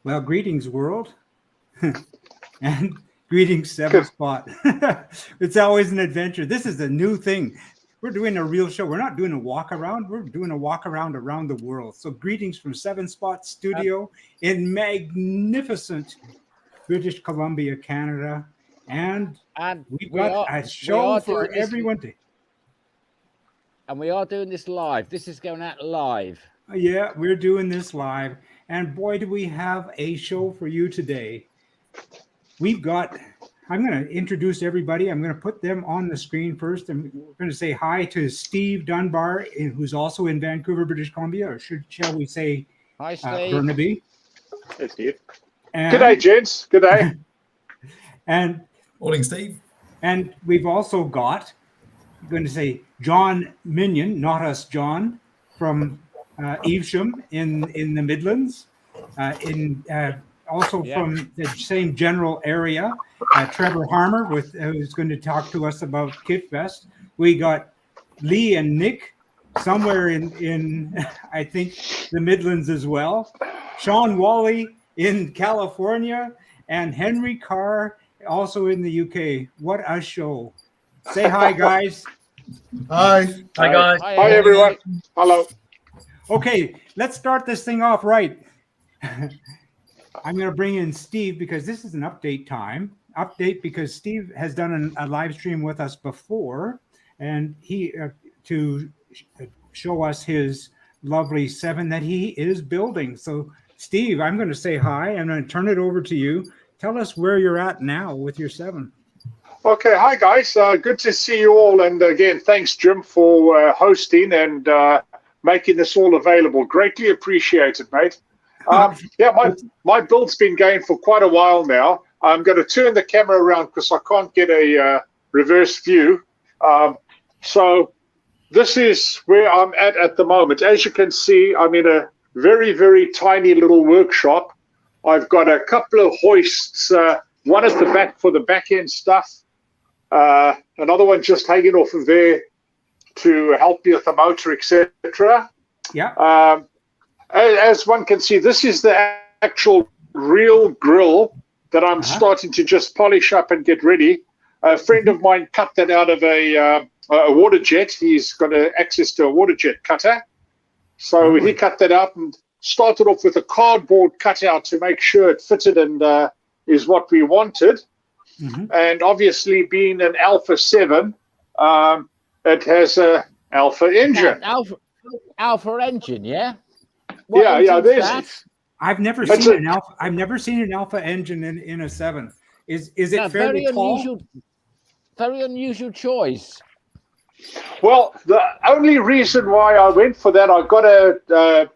Well, greetings, world, and greetings, Seven Spot. It's always an adventure. This is a new thing. We're doing a real show. We're not doing a walk around. We're doing a walk around the world. So, greetings from Seven Spot Studio in magnificent British Columbia, Canada, and we've got a show for everyone to. And we are doing this live. This is going out live. Yeah, we're doing this live. And boy, do we have a show for you today. I'm going to introduce everybody. I'm going to put them on the screen first. And we're going to say hi to Steve Dunbar, who's also in Vancouver, British Columbia, or shall we say hi, Steve. Burnaby. Hey, Steve. Good day, gents. Good day. And morning, Steve. And we've also got, I'm going to say John Minion, not us John, from Evesham in the Midlands, also from the same general area, Trevor Harmer, who's going to talk to us about KitFest. We got Lee and Nick somewhere in I think the Midlands as well. Sean Wally in California, and Henry Carr also in the UK. What a show! Say hi, guys. Hi guys. Hi everyone. Hello. Okay, let's start this thing off right. I'm going to bring in Steve because this is an update time. Because Steve has done a live stream with us before, and he to show us his lovely 7 that he is building. So, Steve, I'm going to say hi. I'm going to turn it over to you. Tell us where you're at now with your 7. Okay, hi guys. Good to see you all. And again, thanks, Jim, for hosting and making this all available. Greatly appreciated, mate. My build's been going for quite a while now. I'm going to turn the camera around because I can't get a reverse view. So this is where I'm at the moment. As you can see, I'm in a very, very tiny little workshop. I've got a couple of hoists, one at the back for the back end stuff, another one just hanging off of there to help you with the motor, etc. Yeah. As one can see, this is the actual real grill that I'm starting to just polish up and get ready. A friend of mine cut that out of a water jet. He's got access to a water jet cutter. So he cut that out and started off with a cardboard cutout to make sure it fitted and is what we wanted. And obviously, being an Alpha 7, it has a Alpha engine. Alpha engine, yeah. There's. I've never seen an Alpha engine in a 7. Is it fairly tall? Very unusual choice. Well, the only reason why I went for that, I got a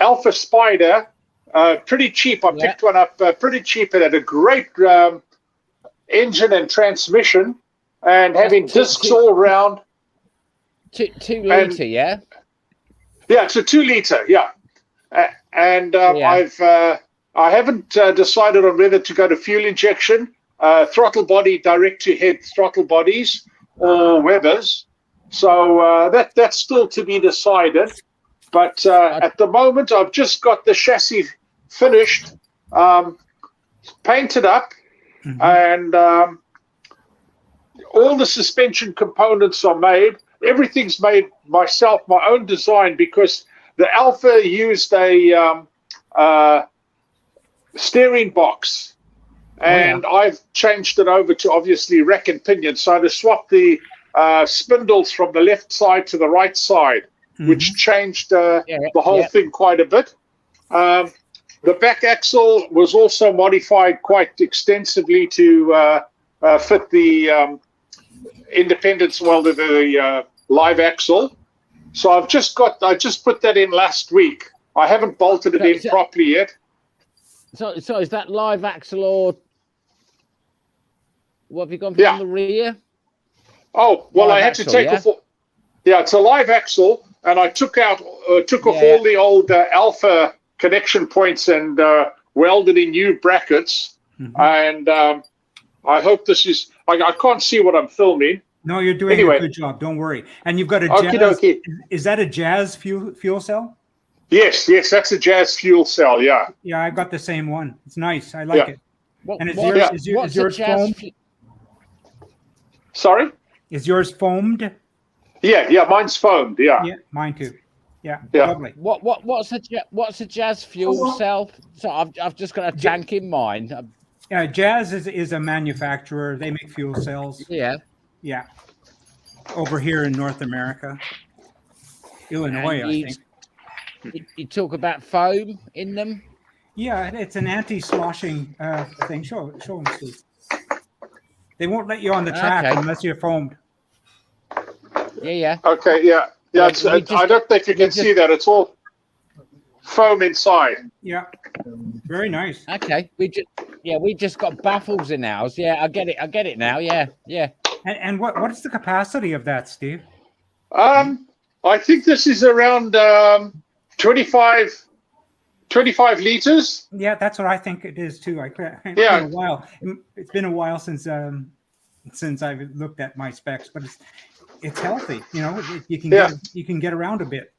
Alpha Spider, pretty cheap. I picked one up pretty cheap. It had a great engine and transmission, and having discs all around. 2 litre, yeah. Yeah, it's a 2 litre, yeah. I haven't decided on whether to go to fuel injection, throttle body, direct to head throttle bodies, or Webers. So that's still to be decided. But at the moment, I've just got the chassis finished, painted up, and all the suspension components are made. Everything's made myself, my own design, because the Alpha used a steering box, and I've changed it over to obviously rack and pinion. So to swap the spindles from the left side to the right side, which changed the whole thing quite a bit. The back axle was also modified quite extensively to fit the independence, the live axle. So I just put that in last week. I haven't bolted it in properly yet. So is that live axle, or what have you gone from the rear? Oh, well, I had to take off. Yeah, it's a live axle, and I took off all the old Alpha connection points and welded in new brackets. And I hope this is. I can't see what I'm filming. No, you're doing a good job. Don't worry. And you've got a Jazz. Is that a Jazz fuel cell? Yes, that's a Jazz fuel cell. Yeah. Yeah, I got the same one. It's nice. I like it. And is yours foamed? Sorry? Is yours foamed? Yeah, mine's foamed. Yeah. Yeah, mine too. Yeah. Lovely. What's a Jazz fuel cell? So I've just got a tank in mind. Yeah, Jazz is a manufacturer. They make fuel cells. Yeah. Over here in North America, Illinois, I think. You talk about foam in them. Yeah, it's an anti-sloshing thing. Show them, Steve. They won't let you on the track unless you're foamed. Yeah. Okay, yeah. I don't think you can see that. It's all foam inside. Yeah, very nice. Okay, we just got baffles in ours. Yeah, I get it now. Yeah. And what is the capacity of that, Steve? I think this is around 25 liters. Yeah, that's what I think it is too. It's been a while since I've looked at my specs, but it's healthy. You can get around a bit.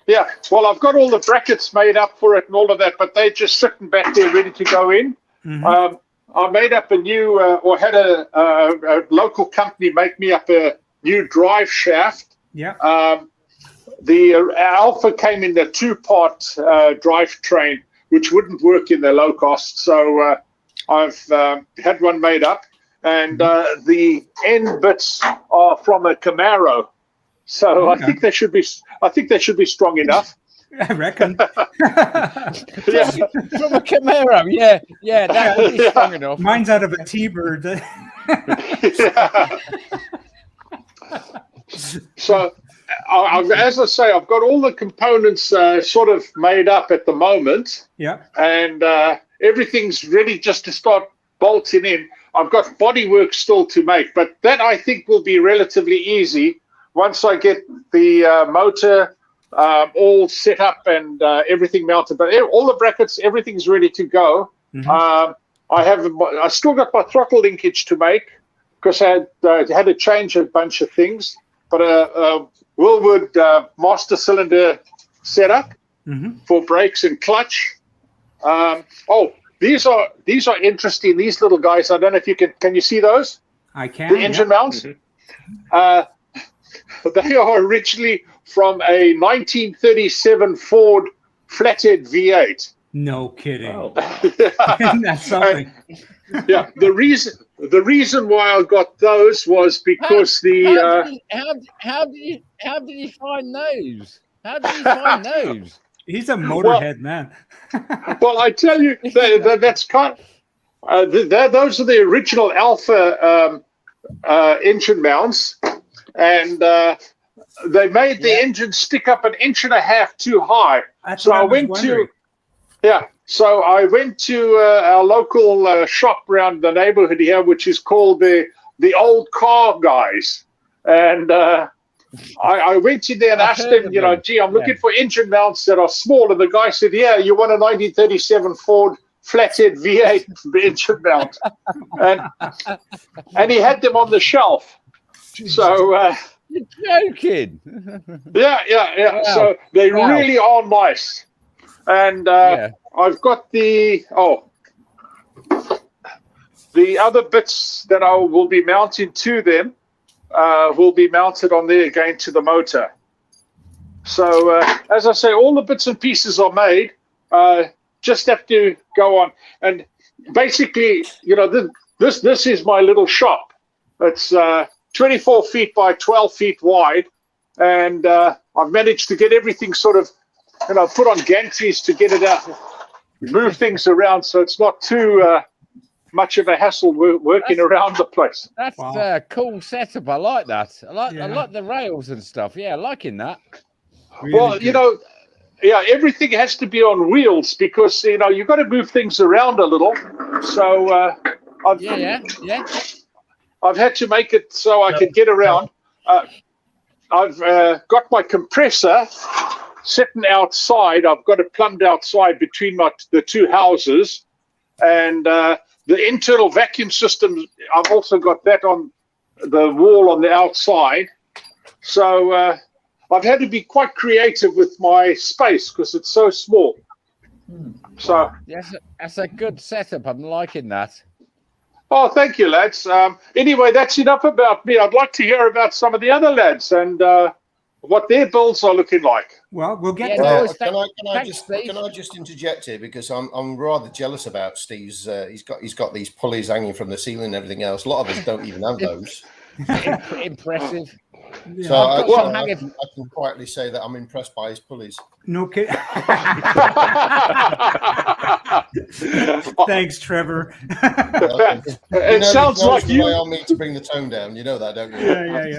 Yeah, well, I've got all the brackets made up for it and all of that, but they're just sitting back there ready to go in. Mm-hmm. I made up a new, or had a local company make me up a new drive shaft. Yeah. The Alpha came in the 2-part drivetrain, which wouldn't work in the Locosts. So I've had one made up, and the end bits are from a Camaro. So I think they should be strong enough. I reckon. From a Camaro, yeah, that would be strong enough. Mine's out of a T-Bird. So, as I say, I've got all the components sort of made up at the moment. Yeah. And everything's ready just to start bolting in. I've got bodywork still to make, but that I think will be relatively easy once I get the motor all set up and everything mounted. But all the brackets, everything's ready to go. Mm-hmm. I still got my throttle linkage to make because I had to change a bunch of things. But Willwood master cylinder setup for brakes and clutch. These are interesting. These little guys. I don't know if you can you see those? I can. The engine mounts. They are originally from a 1937 Ford flathead V8. No kidding. Oh. That's something. Yeah, the reason why I got those was because how did you find those? How did you find those? He's a motorhead man. Well, I tell you, that's kind. Those are the original Alpha engine mounts, and they made the engine stick up 1.5 inches too high. That's what I was wondering. So I went to our local shop around the neighborhood here, which is called the Old Car Guys. And I went in there and asked them, gee, I'm looking for engine mounts that are small. And the guy said, yeah, you want a 1937 Ford flathead V8 engine mount. And he had them on the shelf. So... You're joking. Yeah. Wow. So they really are nice. And I've got the other bits that I will be mounting to them will be mounted on there again to the motor. So as I say, all the bits and pieces are made. Just have to go on. And basically, this is my little shop. It's 24 feet by 12 feet wide, and I've managed to get everything sort of, put on gantries to get it out, move things around so it's not too much of a hassle working around the place. That's a cool setup. I like that. I like the rails and stuff. Yeah, liking that. Really everything has to be on wheels because you've got to move things around a little. So I've had to make it so I can get around. I've got my compressor sitting outside. I've got it plumbed outside between the two houses. And the internal vacuum system, I've also got that on the wall on the outside. So I've had to be quite creative with my space because it's so small. So, yes, that's a good setup. I'm liking that. oh, thank you, lads. Anyway, that's enough about me. I'd like to hear about some of the other lads and what their builds are looking like. Well, we'll get Yeah, to no, that. Can I just interject here because I'm rather jealous about Steve's. He's got these pulleys hanging from the ceiling and everything else. A lot of us don't even have those. Impressive. Yeah. So I hanging. can quietly say that I'm impressed by his pulleys. No kidding. Thanks, Trevor. It sounds like you. On me to bring the tone down. You know that, don't you?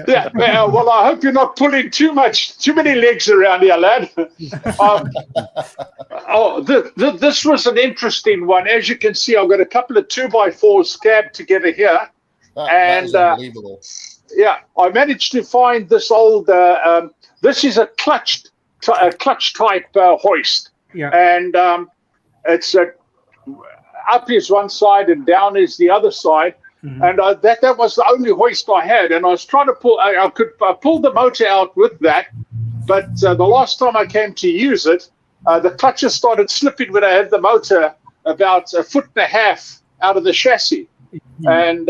Yeah. Well, I hope you're not pulling too many legs around here, lad. This was an interesting one. As you can see, I've got a couple of 2x4s scabbed together here, That is unbelievable. Yeah, I managed to find this old. This is a clutch type hoist. Yeah. And it's up is one side and down is the other side. Mm-hmm. And that was the only hoist I had. And I was trying to pull. I pulled the motor out with that, but the last time I came to use it, the clutches started slipping when I had the motor about 1.5 feet out of the chassis, and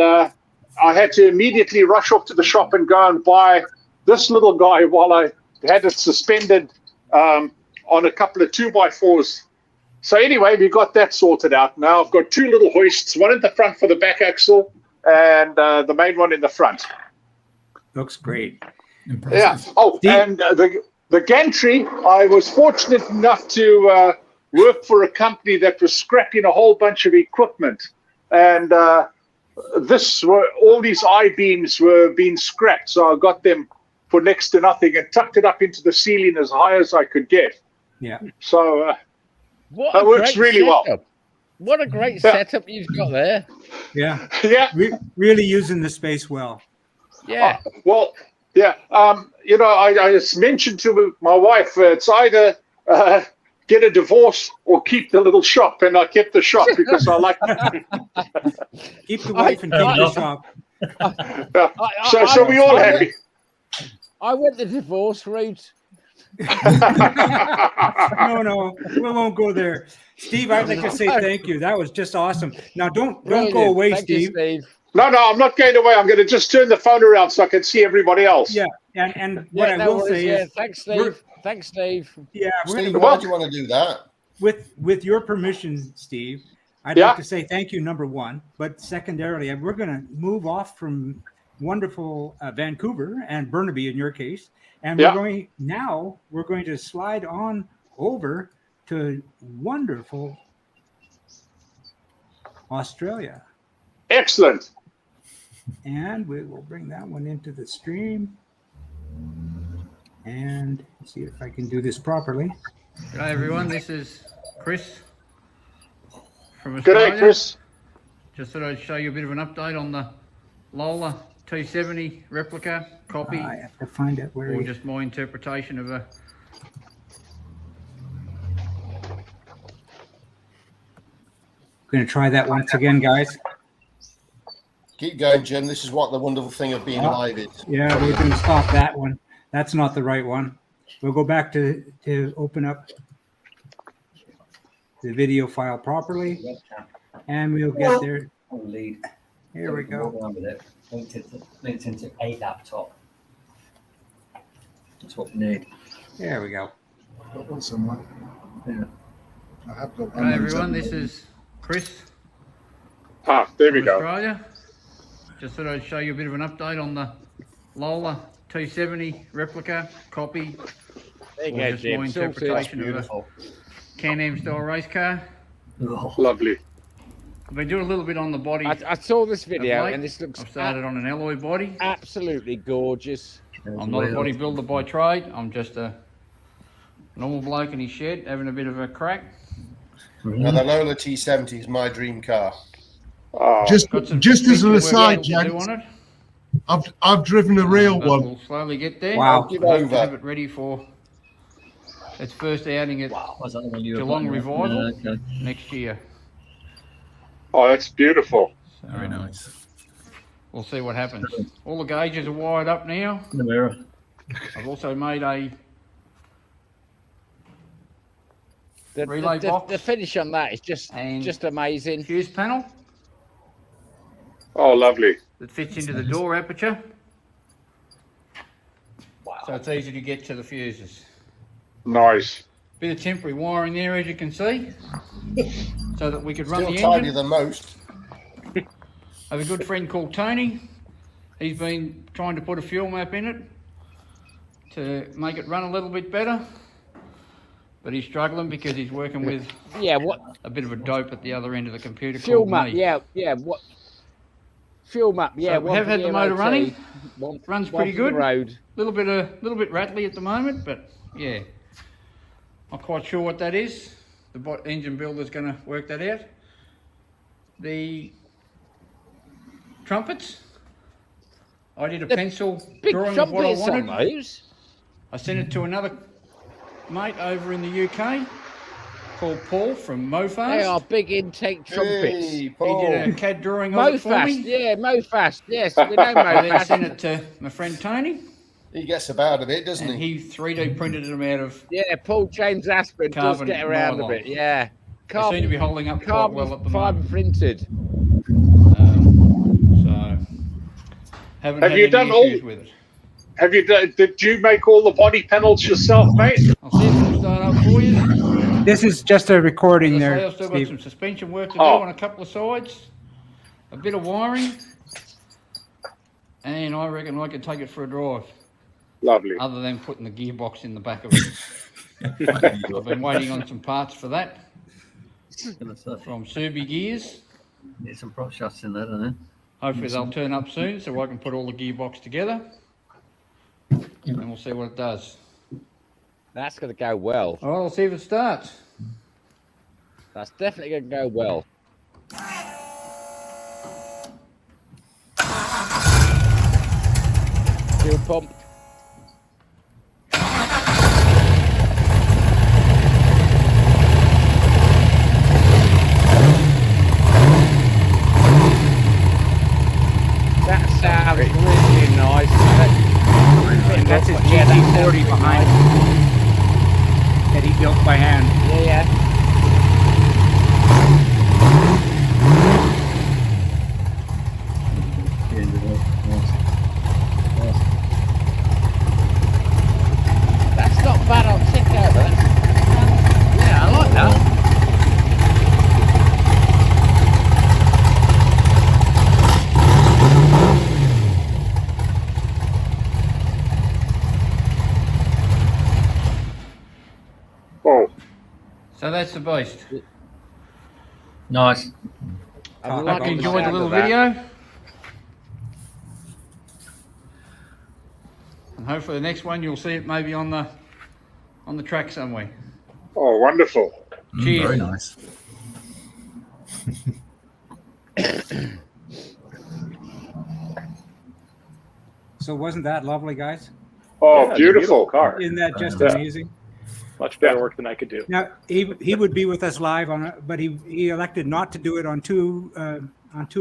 I had to immediately rush off to the shop and go and buy this little guy while I had it suspended on a couple of 2x4s. So anyway, we got that sorted out. Now I've got 2 little hoists, one in the front for the back axle and the main one in the front. Looks great. Impressive. Yeah. Oh, and the gantry, I was fortunate enough to work for a company that was scrapping a whole bunch of equipment. And all these I-beams were being scrapped. So I got them for next to nothing and tucked it up into the ceiling as high as I could get. Yeah. So that works really well. What a great setup you've got there. Yeah. Yeah. Really using the space well. Yeah. Well, yeah. I just mentioned to my wife, it's either get a divorce or keep the little shop, and I kept the shop because I like keep the wife and keep the shop. So we all happy. I went the divorce route. No, we won't go there. Steve, I'd like to say thank you. That was just awesome. Now don't go away, Thank Steve. you, Steve. No, I'm not going away. I'm going to just turn the phone around so I can see everybody else. Yeah, and what I will say is, thanks, Steve. Thanks, Steve. Yeah, Steve, why do you want to do that? With your permission, Steve, I'd like to say thank you, number one. But secondarily, we're going to move off from wonderful Vancouver and Burnaby in your case, and we're going to slide on over to wonderful Australia. Excellent. And we will bring that one into the stream and see if I can do this properly. G'day everyone, this is Chris from Australia. G'day, Chris. Just thought I'd show you a bit of an update on the Lola T70 replica copy, I have to find out where or just my interpretation of a. Going to try that once again, guys. Keep going, Jim. This is what the wonderful thing of being live is. Yeah, we're going to stop that one. That's not the right one. We'll go back to open up the video file properly, and we'll get there. Here we go. Linked into a laptop. That's what we need. There we go. Got one somewhere. Yeah. I have got one. G'day everyone, this is Chris There we from go. Australia. Just thought I'd show you a bit of an update on the Lola T70 replica copy, There you or go, just Jim. my interpretation of a Can-Am style race car. Lovely. I've been doing a little bit on the body. I saw this video, late. and this looks I've started on an alloy body. absolutely gorgeous. I'm not a bodybuilder by trade. I'm just a normal bloke in his shed having a bit of a crack. Now, the Lola T70 is my dream car. Just Got some as an work aside, still to do Jack, on it. I've driven a real But one. We'll slowly get there. Wow. I'll have it ready for its first outing at Was that the one you were Geelong playing with? Revival Yeah, okay. next year. Oh, that's beautiful. So Very nice. we'll see what happens. All the gauges are wired up now. In the mirror. I've also made a The, relay box. the finish on that is just amazing. Fuse panel Oh, lovely. that fits into the door aperture. Wow. So it's easy to get to the fuses. Nice. Bit of temporary wiring there, as you can see, so that we could run Still the tidier engine. than most. I have a good friend called Tony. He's been trying to put a fuel map in it to make it run a little bit better, but he's struggling because he's working with a bit of a dope at the other end of the computer. Fuel map, what? Fuel map, So we have had the motor running. Runs pretty good. Road. Little bit rattly at the moment, but yeah, not quite sure what that is. The engine builder's going to work that out. The trumpets, I did a pencil drawing of what I wanted. I sent it to another mate over in the UK called Paul from Mofast. They are big intake trumpets. Hey, He Paul. did a CAD drawing of it for me. Mofast, yes, we know I then Mofast. sent it to my friend Tony, He gets about a bit, doesn't and he? he 3D printed them out of. Yeah, Paul James Aspen does Carbon get around nylon. a bit, yeah. They seem to be holding up quite well at the fibre moment. printed. So haven't Have had you any done issues all- with it. Have you done? Did you make all the body panels yourself, mate? I'll see if it'll start up for you. This is just a recording As I say, there, I've still got Steve. some suspension work to do Oh. on a couple of sides, a bit of wiring, and I reckon I could take it for a drive, Lovely. other than putting the gearbox in the back of it. I've been waiting on some parts for that from Subi Gears. Need some prop shots in there, don't Hopefully they'll turn up soon so I can put all the gearbox together, and we'll see what it does. That's going to go well. All right, I'll see if it starts. That's definitely going to go well. Fuel pump. That sounds really nice. And that's his GT40 behind that he built by hand. Yeah. That's not bad on tick over. Yeah, I like that. Oh, So that's the beast. Nice. I I like Hope you the enjoyed the sound little of that. video. And hopefully the next one you'll see it maybe on the track somewhere. oh, wonderful. Cheers. Very nice. So wasn't that lovely, guys? Oh, Yeah, it's a beautiful. car. Isn't that just Yeah. amazing? Much better work than I could do. Now he would be with us live on, but he elected not to do it on two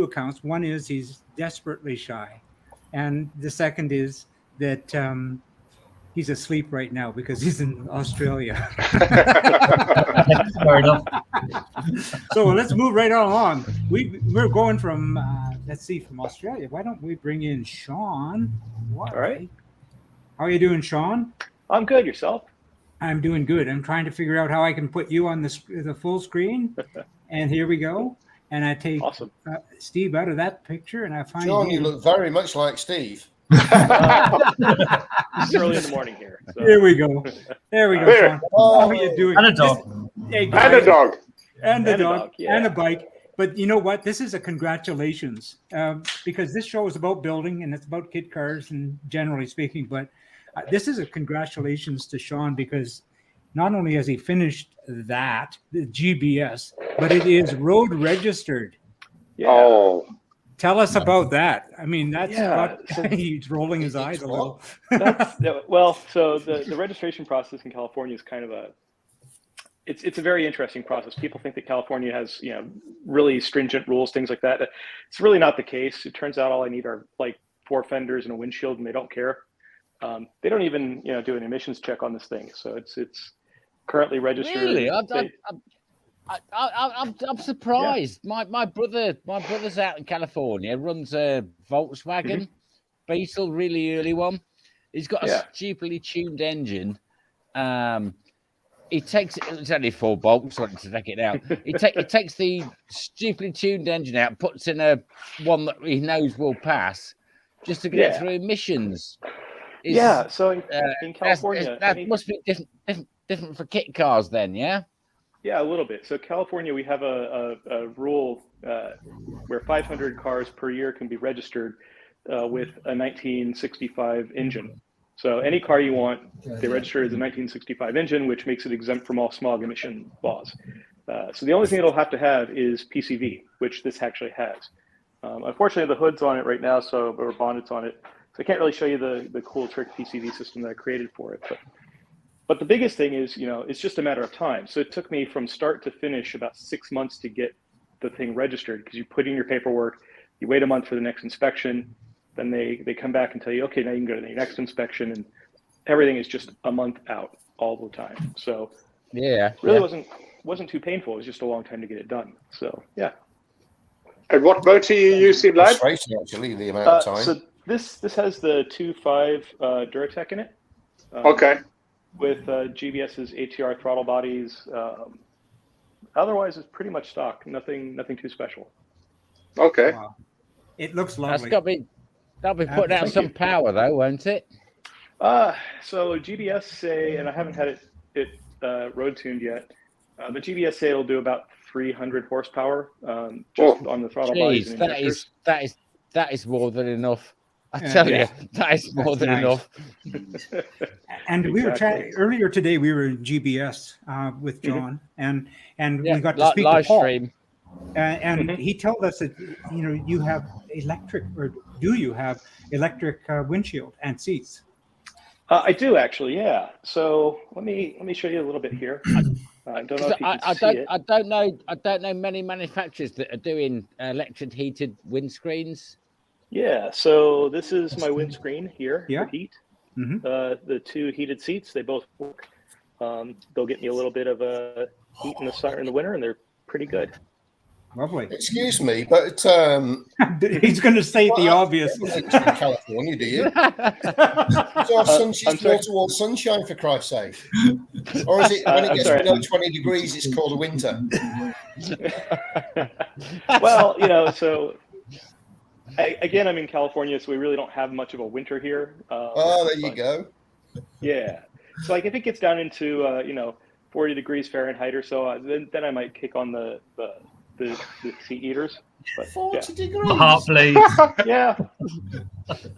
accounts. One is he's desperately shy, and the second is that he's asleep right now because he's in Australia. Fair enough. So let's move right on along. We're going from let's see, from Australia. Why don't we bring in Sean? Why? All right. How are you doing, Sean? I'm good. Yourself? I'm doing good. I'm trying to figure out how I can put you on the full screen. And here we go. And I take Awesome. Steve out of that picture, and I find John, you look very much like Steve. It's early in the morning here. So. Here we go. There we go, There. Sean. How are you doing? And a dog. Hey, And a guys, dog. and a And a dog, dog, yeah. and a bike. But you know what? This is a congratulations because this show is about building and it's about kit cars and generally speaking. But this is a congratulations to Sean because not only has he finished that, the GBS, but it is road registered. Yeah. Oh, Tell us about that. I mean, that's Yeah, so- he's rolling his eyes a little. Well, so the registration process in California is kind of it's a very interesting process. People think that California has, really stringent rules, things like that. It's really not the case. It turns out all I need are like 4 fenders and a windshield, and they don't care. They don't even do an emissions check on this thing, so it's currently registered. Really, I'm surprised. Yeah. My brother's out in California, runs a Volkswagen Beetle, really early one. He's got a stupidly tuned engine. It's only 4 bolts, so to take it out. He takes the stupidly tuned engine out, puts in a one that he knows will pass, just to get it through emissions. So in California, that must be different for kit cars then, yeah? Yeah, a little bit. So California, we have a rule where 500 cars per year can be registered with a 1965 engine. So any car you want, they register as a 1965 engine, which makes it exempt from all smog emission laws. So the only thing it'll have to have is PCV, which this actually has. Unfortunately, the hood's on it right now, or bonnet's on it. So I can't really show you the cool trick PCV system that I created for it. But the biggest thing is, it's just a matter of time. So it took me from start to finish about 6 months to get the thing registered, because you put in your paperwork, you wait a month for the next inspection, then they come back and tell you, okay, now you can go to the next inspection, and everything is just a month out all the time. So really wasn't too painful. It was just a long time to get it done. So yeah. And what motor are you using, lad? Actually, the amount of time. So this has the 2.5 Duratec in it. Okay. With GBS's ATR throttle bodies. Otherwise, it's pretty much stock. Nothing too special. Okay. Wow. It looks lovely. That'll be putting out some power, though, won't it? So GBS say, and I haven't had it road tuned yet, but GBS say it'll do about 300 horsepower just on the throttle bodies and injectors. That is more than enough. I tell you, that is more than enough. And we were chatting earlier today. We were in GBS with John, and we got to speak live to Paul. stream. And he told us that you have electric, or do you have electric windshield and seats? I do actually, yeah. So let me show you a little bit here. I don't know if you can see it. I don't know many manufacturers that are doing electric heated windscreens. Yeah, so this is my windscreen here for heat. Mm-hmm. The 2 heated seats, they both work. They'll get me a little bit of heat in the winter, and they're pretty good. Lovely. Excuse me, but he's going to say the obvious. In California, do you? She's more towards sunshine, for Christ's sake. Or is it when it gets below 20 degrees, it's called a winter? Well, so again, I'm in California, so we really don't have much of a winter here. There you go. Yeah. So like if it gets down into 40 degrees Fahrenheit or so, then I might kick on the seat heaters. But, 40 degrees. Heart, please. Yeah.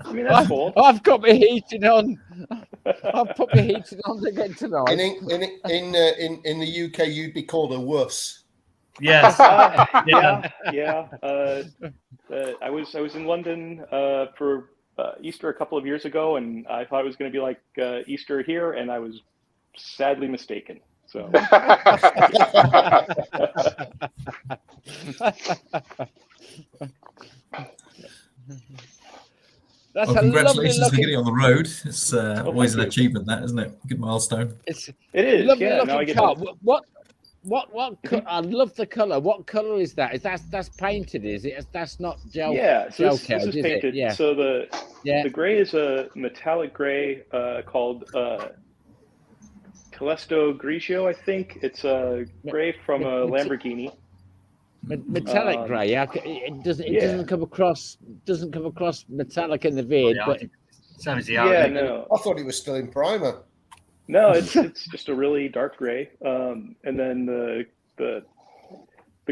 I mean, that's cool. I've got my heating on. I've put my heating on again tonight. In the UK, you'd be called a wuss. Yes. Yeah. I was in London for Easter a couple of years ago, and I thought it was going to be like Easter here, and I was sadly mistaken. So. Well, congratulations for getting on the road. It's always an achievement, that, isn't it? Good milestone. It is. Lovely Now I get car. What? I love the color. What color is that? That's painted, is it? That's not gel. Yeah, so this coat, is painted. Yeah. So the gray is a metallic gray called Calesto Grigio, I think. It's a gray from a Lamborghini. Metallic grey. It doesn't come across metallic in the vid, but same as the no. I thought he was still in primer. No, it's just a really dark gray. And then the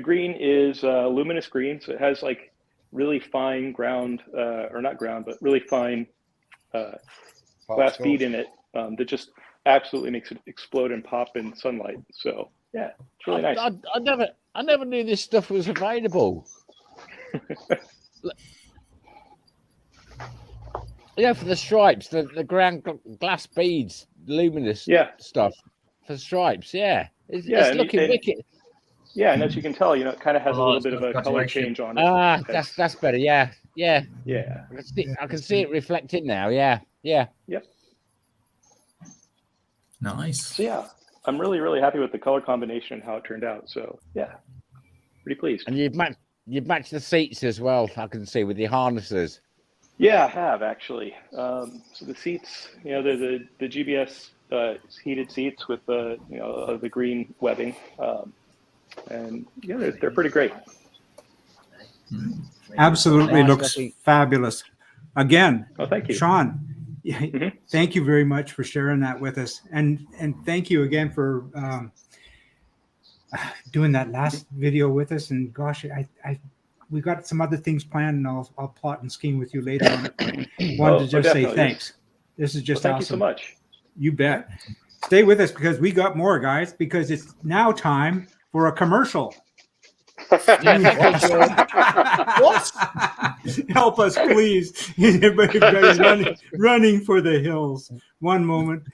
green is luminous green, so it has like really fine ground, or not ground, but really fine glass bead in it that just absolutely makes it explode and pop in sunlight. So yeah, it's really nice. I never knew this stuff was available. Yeah, for the stripes, the ground glass beads, luminous stuff for stripes. Yeah, it's looking wicked. Yeah, and as you can tell, it kind of has a little bit of a color change on it. That's better. Yeah. Yeah. I can see it reflected now. Yeah. Yep. Nice. So yeah, I'm really, really happy with the color combination and how it turned out. So yeah, pretty pleased. And you've matched the seats as well, I can see, with your harnesses. Yeah, I have actually. So the seats, they're the GBS heated seats with the green webbing, and yeah, they're pretty great. Absolutely Nice looks looking. fabulous. Again, Oh, thank you. Sean, Mhm. thank you very much for sharing that with us, and thank you again for doing that last video with us. And gosh, we got some other things planned, and I'll plot and scheme with you later on it. But wanted to just say definitely. thanks. This is just Thank awesome. you so much. You bet. Stay with us because we got more, guys, because it's now time for a commercial. What? Help us, please. Everybody's running for the hills. One moment,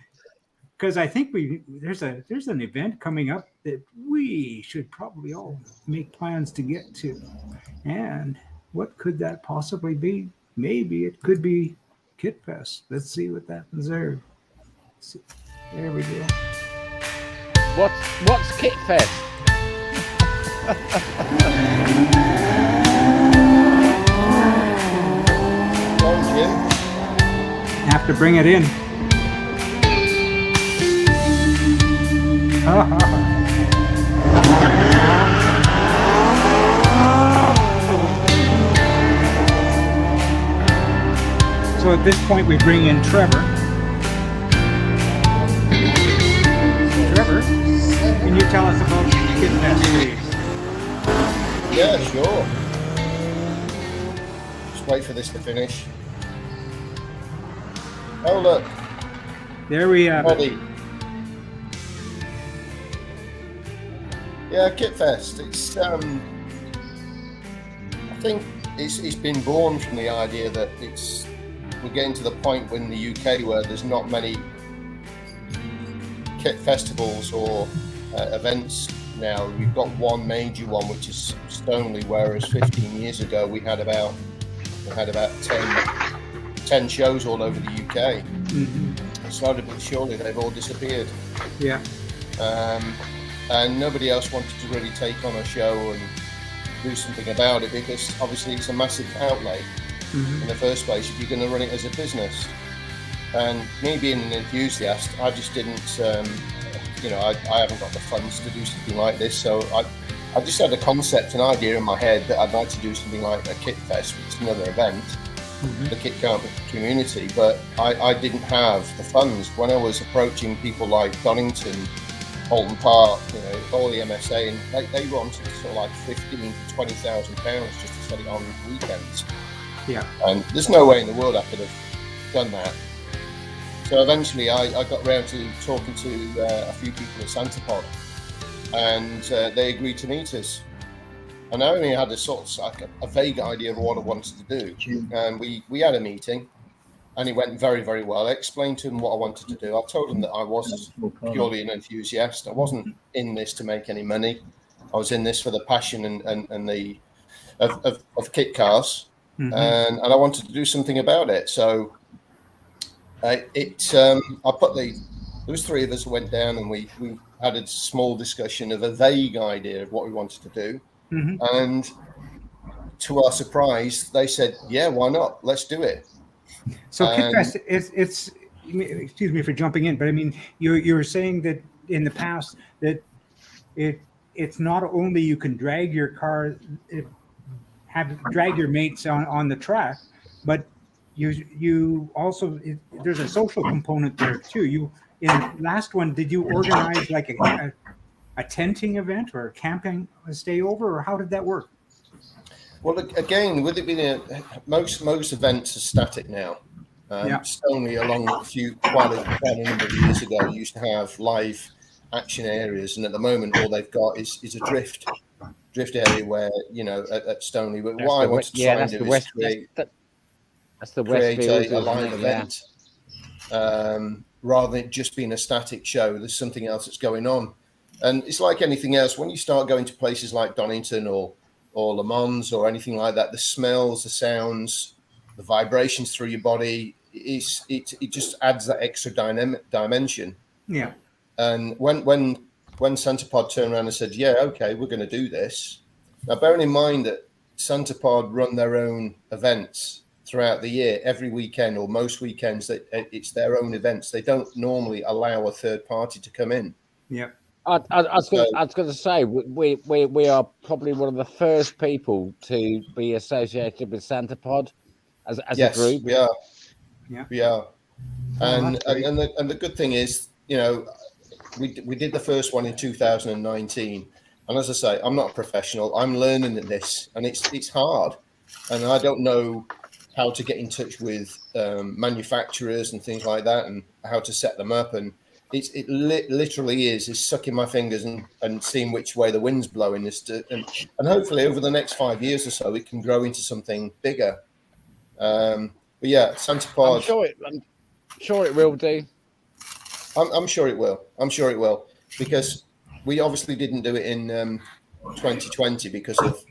because I think there's an event coming up that we should probably all make plans to get to. And what could that possibly be? Maybe it could be KitFest. Let's see what happens there. There we go. What's KitFest? Go on, Jim. Have to bring it in. So at this point, we bring in Trevor. Trevor, can you tell us about KitFest, please? Yeah, sure. Just wait for this to finish. Oh, look. There we have it. Body. Yeah, KitFest. It's I think it's been born from the idea that we're getting to the point in the UK where there's not many kit festivals or events now. We've got one major one, which is Stoneleigh, whereas 15 years ago we had about 10 shows all over the UK. Mhm. Slowly but surely they've all disappeared. Yeah. And nobody else wanted to really take on a show and do something about it because obviously it's a massive outlay in the first place if you're going to run it as a business. And me being an enthusiast, I just didn't, I haven't got the funds to do something like this. So I just had a concept, an idea in my head that I'd like to do something like a KitFest, which is another event, the kit carpet community, but I didn't have the funds. When I was approaching people like Donington, Holton Park, all the MSA, and they wanted sort of like £15,000 to £20,000 just to set it on weekends. Yeah. And there's no way in the world I could have done that. So eventually I got round to talking to a few people at Santapod, and they agreed to meet us. And I only had a sort of like a vague idea of what I wanted to do. And we had a meeting, and it went very, very well. I explained to them what I wanted to do. I told them that I was purely an enthusiast. I wasn't in this to make any money. I was in this for the passion and the of kit cars, and I wanted to do something about it. So there was three of us who went down, and we had a small discussion of a vague idea of what we wanted to do. And to our surprise, they said, "Yeah, why not? Let's do it." So KitFest, it's excuse me for jumping in, but I mean, you were saying that in the past that it's not only you can drag your car, drag your mates on the track, but you also there's a social component there too. You in the last one, did you organize like a tenting event or a camping stay over, or how did that work? Well, again, with it being most events are static now. Stoneleigh, along quite a number of years ago, used to have live action areas, and at the moment, all they've got is a drift area where at Stoneleigh. But what I want to try and do is create a live event rather than it just being a static show. There's something else that's going on, and it's like anything else. When you start going to places like Donington or Le Mans or anything like that, the smells, the sounds, the vibrations through your body, it just adds that extra dimension. Yeah. And when Santa Pod turned around and said, "Yeah, okay, we're going to do this." Now, bearing in mind that Santa Pod run their own events throughout the year, every weekend or most weekends, that it's their own events. They don't normally allow a third party to come in. Yeah. I was going to say we are probably one of the first people to be associated with Santa Pod as Yes, a group. we are. Yeah. We are. Oh, And the good thing is, you know, we did the first one in 2019, and as I say, I'm not a professional. I'm learning at this, and it's hard, and I don't know how to get in touch with manufacturers and things like that, and how to set them up. And it literally is sucking my fingers and seeing which way the wind's blowing. And hopefully over the next 5 years or so, it can grow into something bigger. But yeah, Santa Pod. I'm sure it will do. I'm sure it will. I'm sure it will, because we obviously didn't do it in 2020 because of.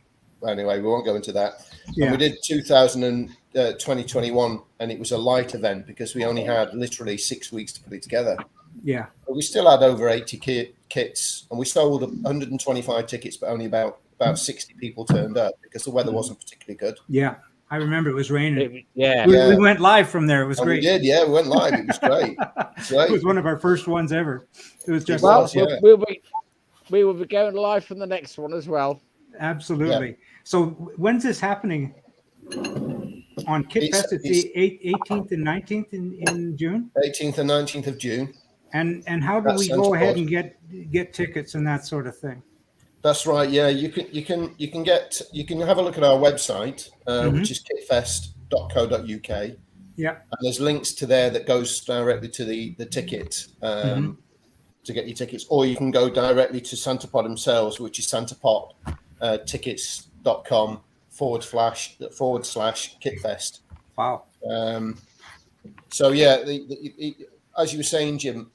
Anyway, we won't go into that. Yeah. And we did 2021, and it was a light event because we only had literally 6 weeks to put it together. Yeah. But we still had over 80 kits, and we sold 125 tickets, but only about 60 people turned up because the weather wasn't particularly good. Yeah. I remember it was raining. We went live from there. It was great. We did, yeah. We went live. It was great. It was one of our first ones ever. It was just we will be going live from the next one as well. Absolutely. Yeah. So when's this happening? On KitFest, it's the 18th and 19th in June. 18th and 19th of June. And how do we go ahead and get tickets and that sort of thing? That's right. Yeah, you can have a look at our website, which is kitfest.co.uk. Yeah. And there's links to there that goes directly to the ticket to get your tickets, or you can go directly to Santa Pod themselves, which is santapodtickets.com/kitfest. Wow. So yeah, as you were saying, Jim,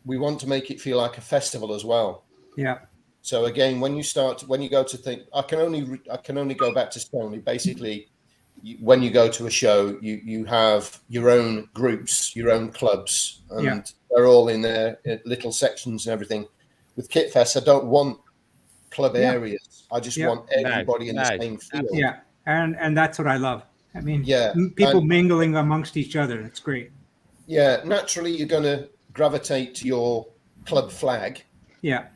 we want to make it feel like a festival as well. Yeah. So again, when you go to think, I can only go back to Stoney. Basically, when you go to a show, you have your own groups, your own clubs, and they're all in their little sections and everything. With KitFest, I don't want club areas. I just want everybody in the same field. Yeah, and that's what I love. I mean, people mingling amongst each other. It's great. Yeah, naturally, you're going to gravitate to your club flag. Yeah.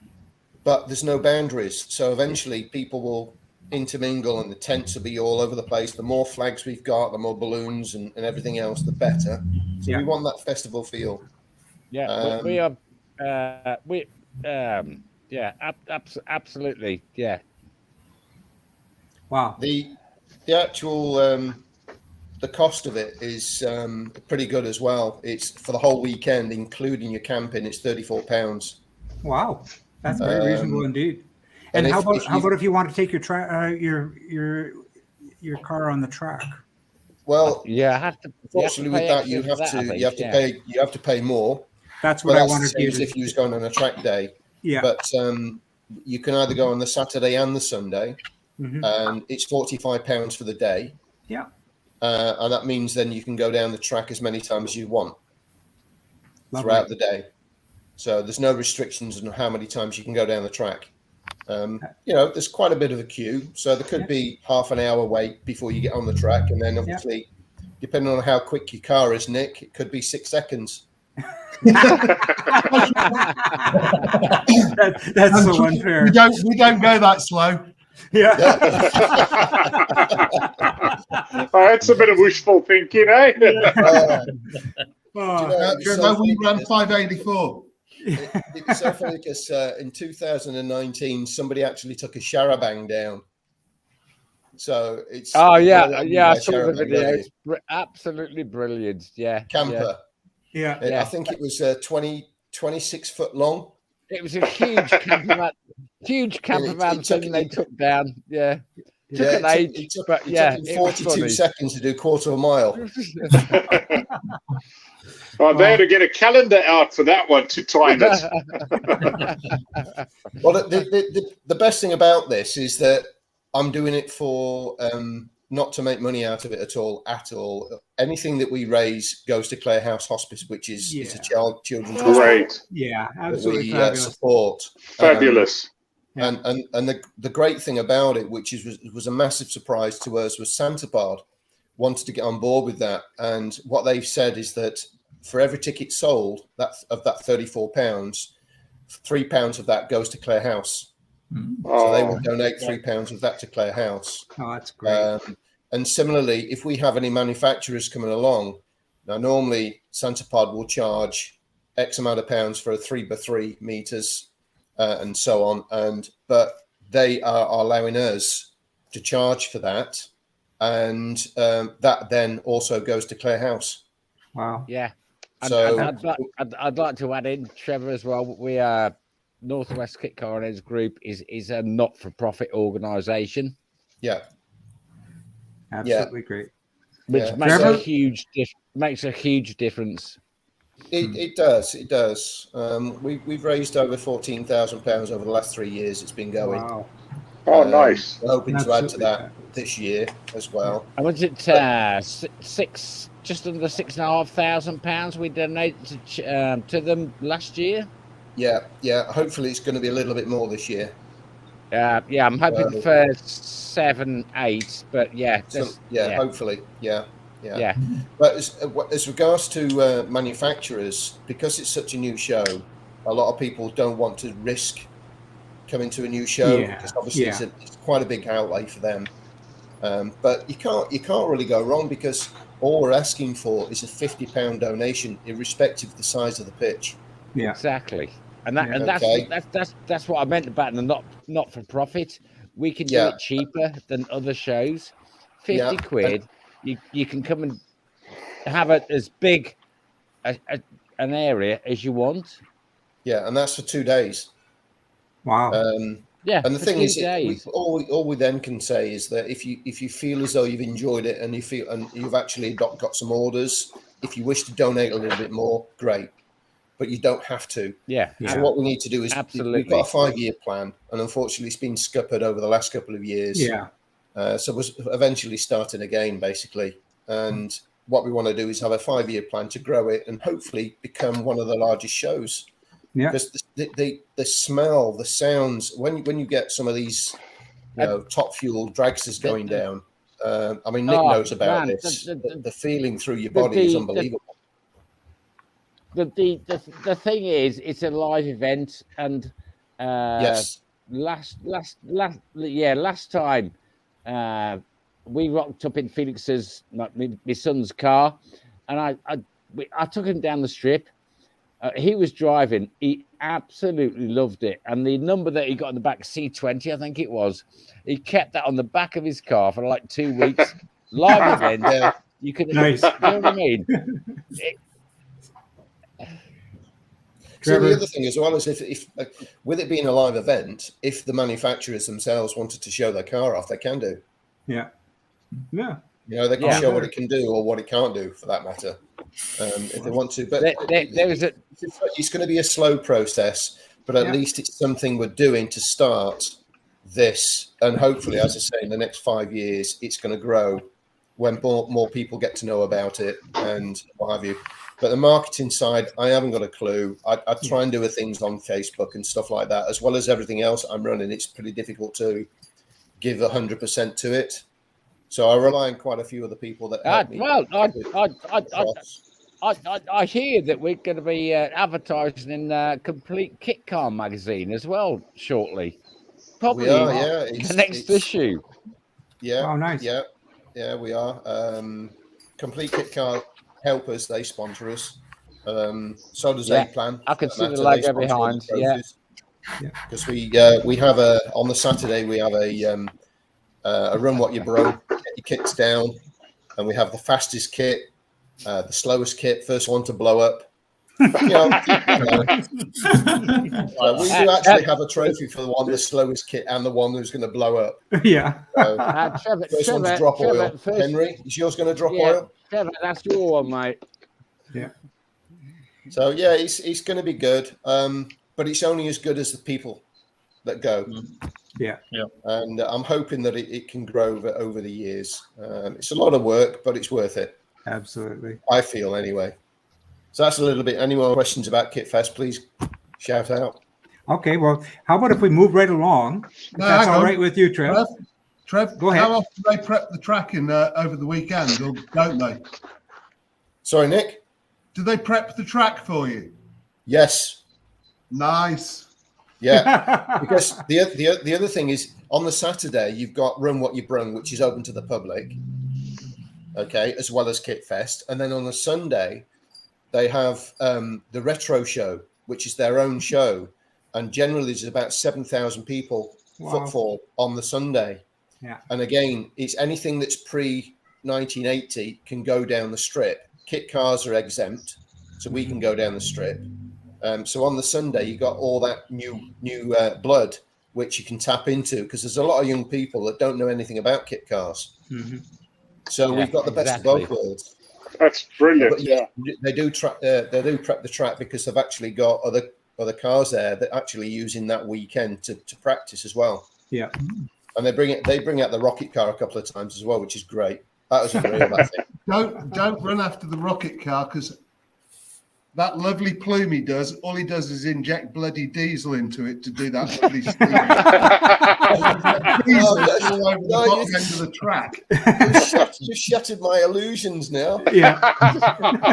But there's no boundaries. So eventually people will intermingle and the tents will be all over the place. The more flags we've got, the more balloons and everything else, the better. So we want that festival feel. Yeah, absolutely. Yeah. Wow. The actual, the cost of it is pretty good as well. It's for the whole weekend, including your camping, it's £34. Wow. That's very reasonable indeed. And how about if you want to take your car on the track? Well, I have to. Unfortunately, with that, you have to pay more. That's what I wanted to do. If you was going on a track day, But you can either go on the Saturday and the Sunday, and it's £45 for the day. Yeah. And that means then you can go down the track as many times as you want throughout the day. So there's no restrictions on how many times you can go down the track. There's quite a bit of a queue. So there could be half an hour wait before you get on the track. And then obviously, depending on how quick your car is, Nick, it could be 6 seconds. That's so unfair. We don't go that slow. Yeah. That's a bit of wishful thinking, eh? We ran 584. It was so funny because in 2019, somebody actually took a Charabang down. So it's I saw the video. It's absolutely brilliant. Yeah, camper. Yeah. I think it was 26 foot long. It was a huge camper van thing they took down. Yeah. It took an age, it took 42 seconds to do quarter of a mile. They had to get a calendar out for that one to time it. Well, the best thing about this is that I'm doing it for not to make money out of it at all. Anything that we raise goes to Clare House Hospice, which is a children's hospital. Great. Yeah, That absolutely we fabulous. support. Fabulous. And the great thing about it, which was a massive surprise to us, was Santapod wanted to get on board with that. And what they've said is that for every ticket sold, of that £34, £3 of that goes to Clare House. So they will donate £3 of that to Clare House. Oh, that's great. And similarly, if we have any manufacturers coming along, now normally Santapod will charge X amount of pounds for a 3x3 meters and so on. But they are allowing us to charge for that. And that then also goes to Clare House. Wow. Yeah. So I'd like to add in, Trevor, as well. We are Northwest Kit Car Owners Group is a not-for-profit organisation. Yeah. Absolutely great. Which makes a huge difference. It does. We've raised over £14,000 over the last 3 years. It's been going. Wow. Oh, nice. We're hoping to add to that this year as well. And was it just under £6,500 we donated to them last year? Yeah. Hopefully, it's going to be a little bit more this year. Yeah, I'm hoping for 7, 8, but hopefully, yeah. But as regards to manufacturers, because it's such a new show, a lot of people don't want to risk coming to a new show because obviously it's quite a big outlay for them. But you can't really go wrong because all we're asking for is a £50 donation, irrespective of the size of the pitch. Yeah, exactly. And that's what I meant about the not for profit. We can do it cheaper than other shows. 50 quid. You can come and have it as big an area as you want. Yeah, and that's for 2 days. Wow. And the thing is, all we then can say is that if you feel as though you've enjoyed it and you've actually got some orders, if you wish to donate a little bit more, great. But you don't have to. Yeah. So what we need to do is we've got a 5-year plan, and unfortunately, it's been scuppered over the last couple of years. Yeah. So we're eventually starting again, basically. And what we want to do is have a 5-year plan to grow it and hopefully become one of the largest shows. Yeah. Because the smell, the sounds, when you get some of these, top fuel dragsters going down. I mean, Nick knows about this. The feeling through your body is unbelievable. The thing is, it's a live event, and last time we rocked up in Felix's my son's car, and I took him down the strip. He was driving. He absolutely loved it, and the number that he got in the back, C20, I think it was, he kept that on the back of his car for like 2 weeks. Live event. You could, nice. You know what I mean? So the other thing as well is if with it being a live event, if the manufacturers themselves wanted to show their car off, they can do. Yeah. They can show what it can do or what it can't do, for that matter, if they want to. But it's going to be a slow process, but at least it's something we're doing to start this, and hopefully, as I say, in the next 5 years, it's going to grow when more people get to know about it and what have you. But the marketing side, I haven't got a clue. I try and do things on Facebook and stuff like that, as well as everything else I'm running. It's pretty difficult to give 100% to it. So I rely on quite a few of the people that help me. Well, I hear that we're going to be advertising in Complete Kit Car magazine as well shortly. Probably the next issue. Yeah. Oh, nice. Yeah, we are. Complete Kit Car help us, they sponsor us. So does A-Plan. I can see the logo behind. Because we have on the Saturday we have a run what you bro, get your kits down, and we have the fastest kit, the slowest kit, first one to blow up. We do actually have a trophy for the slowest kit and the one who's going to blow up. Yeah. Trevor, first one to drop oil. Henry, is yours going to drop oil? Trevor, that's your one, mate. Yeah. So it's going to be good, but it's only as good as the people that go. Yeah. And I'm hoping that it can grow over the years. It's a lot of work, but it's worth it. Absolutely. I feel anyway. So that's a little bit. Any more questions about KitFest, please shout out. Okay, well, how about if we move right along? If that's all right with you, Trev? Trev, go ahead. How often do they prep the track in over the weekend, or don't they? Sorry, Nick? Do they prep the track for you? Yes. Nice. Yeah, because the other thing is, on the Saturday, you've got Run What You Brung, which is open to the public, okay, as well as KitFest. And then on the Sunday, they have the Retro Show, which is their own show. And generally, there's about 7,000 people footfall on the Sunday. Yeah. And again, it's anything that's pre-1980 can go down the strip. Kit cars are exempt, so we can go down the strip. So on the Sunday, you got all that new blood, which you can tap into, because there's a lot of young people that don't know anything about kit cars. Mm-hmm. So we've got the best of both worlds. That's brilliant. But yeah, they do prep the track because they've actually got other cars there that actually using that weekend to practice as well. Yeah. And they bring out the rocket car a couple of times as well, which is great. That was unreal, I think. Don't run after the rocket car, because that lovely plume he does, all he does is inject bloody diesel into it to do that lovely steam. Diesel all over the bottom end of the track. You shattered my illusions now. Yeah.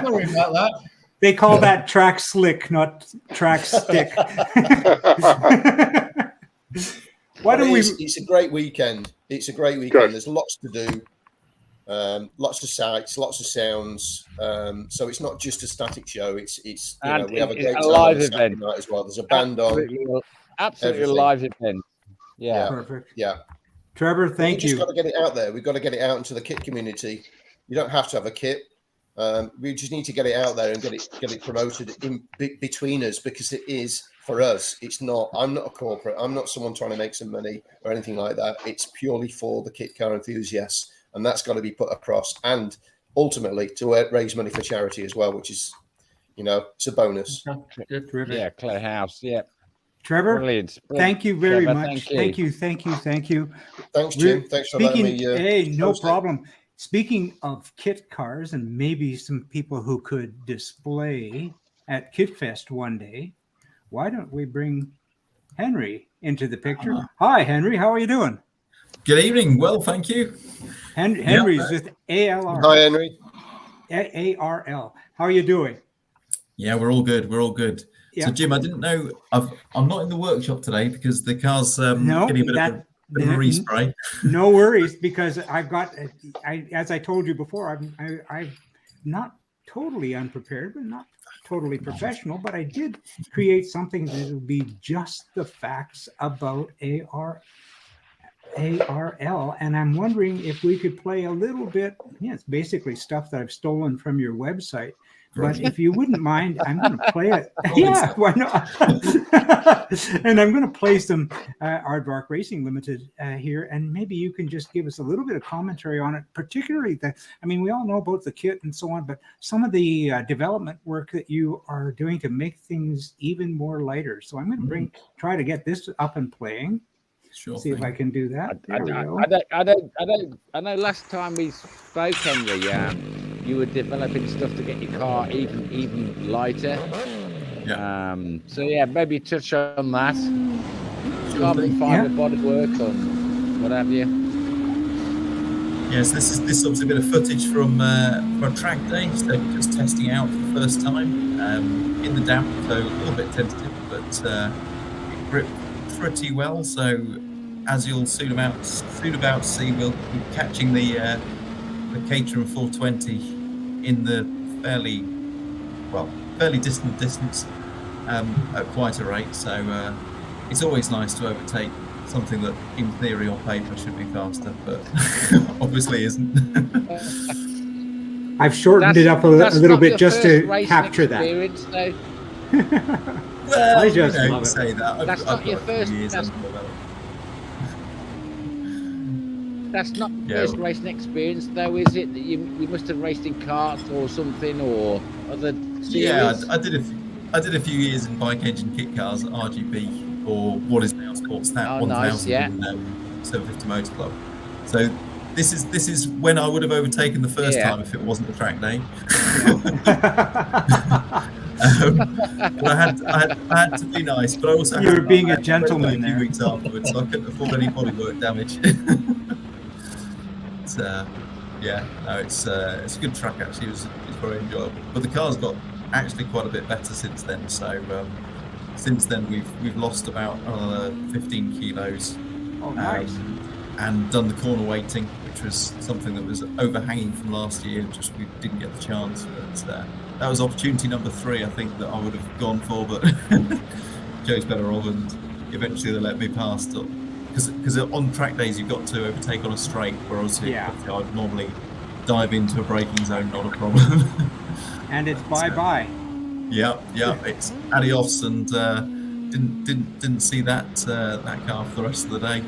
Sorry about that. They call that track slick, not track stick. Why don't we? It's a great weekend. It's a great weekend. Good. There's lots to do. Lots of sights, lots of sounds. So it's not just a static show. It's we have a great time live on event night as well. There's a band on. Absolutely live event. Yeah. Perfect. Yeah. Trevor, thank you. We've just got to get it out there. We've got to get it out into the kit community. You don't have to have a kit. We just need to get it out there and get it promoted between us, because it is for us. It's not. I'm not a corporate. I'm not someone trying to make some money or anything like that. It's purely for the kit car enthusiasts. And that's got to be put across, and ultimately to raise money for charity as well, which is, it's a bonus. Yeah, Clay House. Yeah, Trevor, brilliant. Thank you very Trevor, much. Thank you. Thank you. Thanks, Jim. Thanks for letting me. Hey, no problem. Speaking of kit cars, and maybe some people who could display at KitFest one day, why don't we bring Henry into the picture? Hi, Henry. How are you doing? Good evening. Well, thank you. Henry's with ALR. Hi, Henry. ARL. How are you doing? Yeah, we're all good. We're all good. Yeah. So, Jim, I didn't know. I'm not in the workshop today because the car's getting a bit of a respray. No worries, because I've got, as I told you before, I'm not totally unprepared, but not totally professional, but I did create something that will be just the facts about ARL, and I'm wondering if we could play a little bit. Yeah, it's basically stuff that I've stolen from your website, but if you wouldn't mind, I'm going to play it. Yeah, why not? And I'm going to play some Aardvark Racing Limited here, and maybe you can just give us a little bit of commentary on it, particularly we all know about the kit and so on, but some of the development work that you are doing to make things even more lighter. So I'm going to try to get this up and playing. Sure. See if I can do that. I know. Last time we spoke, Henry, you were developing stuff to get your car even lighter. Yeah. So yeah, maybe touch on that. Carbon fiber bodywork or what have you. Yes, this is obviously a bit of footage from a track day, so just testing it out for the first time in the damp, so a little bit tentative, but it gripped pretty well. So as you'll soon about see, we'll be catching the Caterham 420 in the fairly distant distance at quite a rate. So it's always nice to overtake something that in theory on paper should be faster, but obviously isn't. I've shortened it up a little bit just to capture that. Well, I just love it. Say that. That's not your first. That's not first racing experience, though, is it? That you must have raced in karts or something, or other series? Yeah, I did a few years in bike engine kit cars at RGB or what is now Sports Oh, nice, 1000 yeah. in 750 Motor Club. So this is when I would have overtaken the first Yeah. time if it wasn't a track day. Yeah. But I had to be nice, but I also You were had, being I a had gentleman a few there. weeks afterwards, so I couldn't afford any bodywork damage. Yeah, no, it's a good track actually. It's very enjoyable. But the car's got actually quite a bit better since then. So since then we've lost about 15 kilos. Oh, nice. And done the corner weighting, which was something that was overhanging from last year. Just we didn't get the chance. But that was opportunity number 3, I think, that I would have gone for. But Joe's better off, and eventually they let me pass. Because on track days you've got to overtake on a straight, whereas I'd normally dive into a braking zone, not a problem. And it's bye. Yeah, it's adios, and didn't see that car for the rest of the day.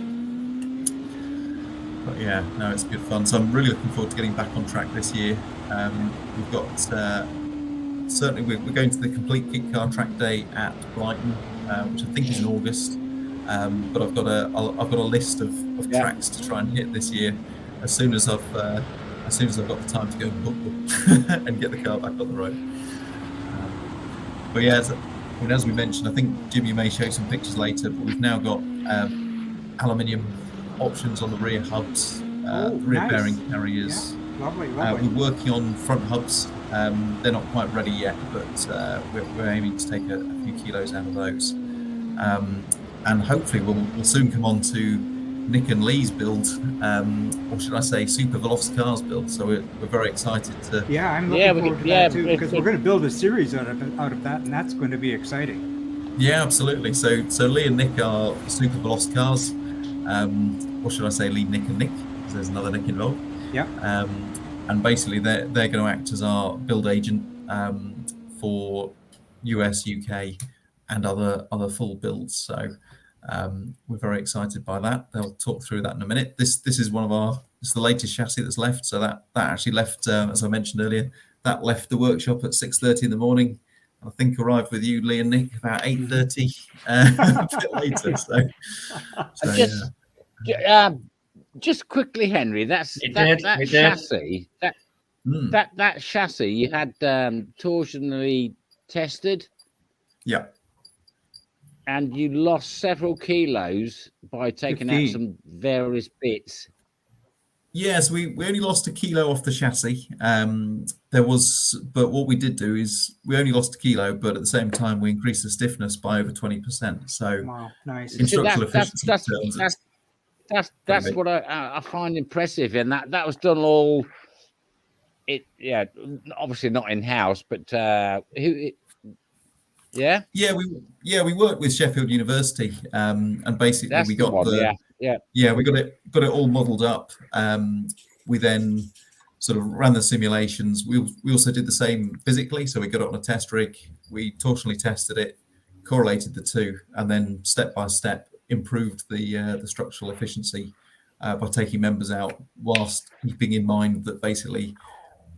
But yeah, no, it's good fun. So I'm really looking forward to getting back on track this year. We've got certainly we're going to the complete kit car track day at Brighton, which I think is in August. But I've got a list of tracks to try and hit this year. As soon as I've got the time to go and book them and get the car back on the road. But yeah, as we mentioned, I think Jimmy may show some pictures later. But we've now got aluminium options on the rear hubs, rear bearing carriers. Yeah. Lovely. We're working on front hubs. They're not quite ready yet, but we're aiming to take a few kilos out of those. And hopefully we'll soon come on to Nick and Lee's build, or should I say Super Velox Cars build. So we're very excited to... Yeah, I'm looking forward to that too, because we're going to build a series out of that, and that's going to be exciting. Yeah, absolutely. So Lee and Nick are Super Velox Cars. Or should I say Lee, Nick and Nick, because there's another Nick involved. Yeah. And basically they're going to act as our build agent for US, UK, and other full builds. So we're very excited by that. They'll talk through that in a minute. This is the latest chassis that's left. So that actually left, as I mentioned earlier, that left the workshop at 6:30 in the morning. I think arrived with you, Lee and Nick, about 8:30, a bit later. So just quickly, Henry, that chassis, that chassis you had torsionally tested. Yeah. And you lost several kilos by taking 15. Out some various bits. Yes, we only lost 1 kilo off the chassis. But what we did do is we only lost 1 kilo, but at the same time we increased the stiffness by over 20%. So wow, nice. In structural efficiency terms, that's what I find impressive, and that was done all. Obviously not in house, but we worked with Sheffield University, and basically that's we got we got it all modelled up. We then sort of ran the simulations. We also did the same physically, so we got it on a test rig. We torsionally tested it, correlated the two, and then step by step improved the structural efficiency by taking members out, whilst keeping in mind that basically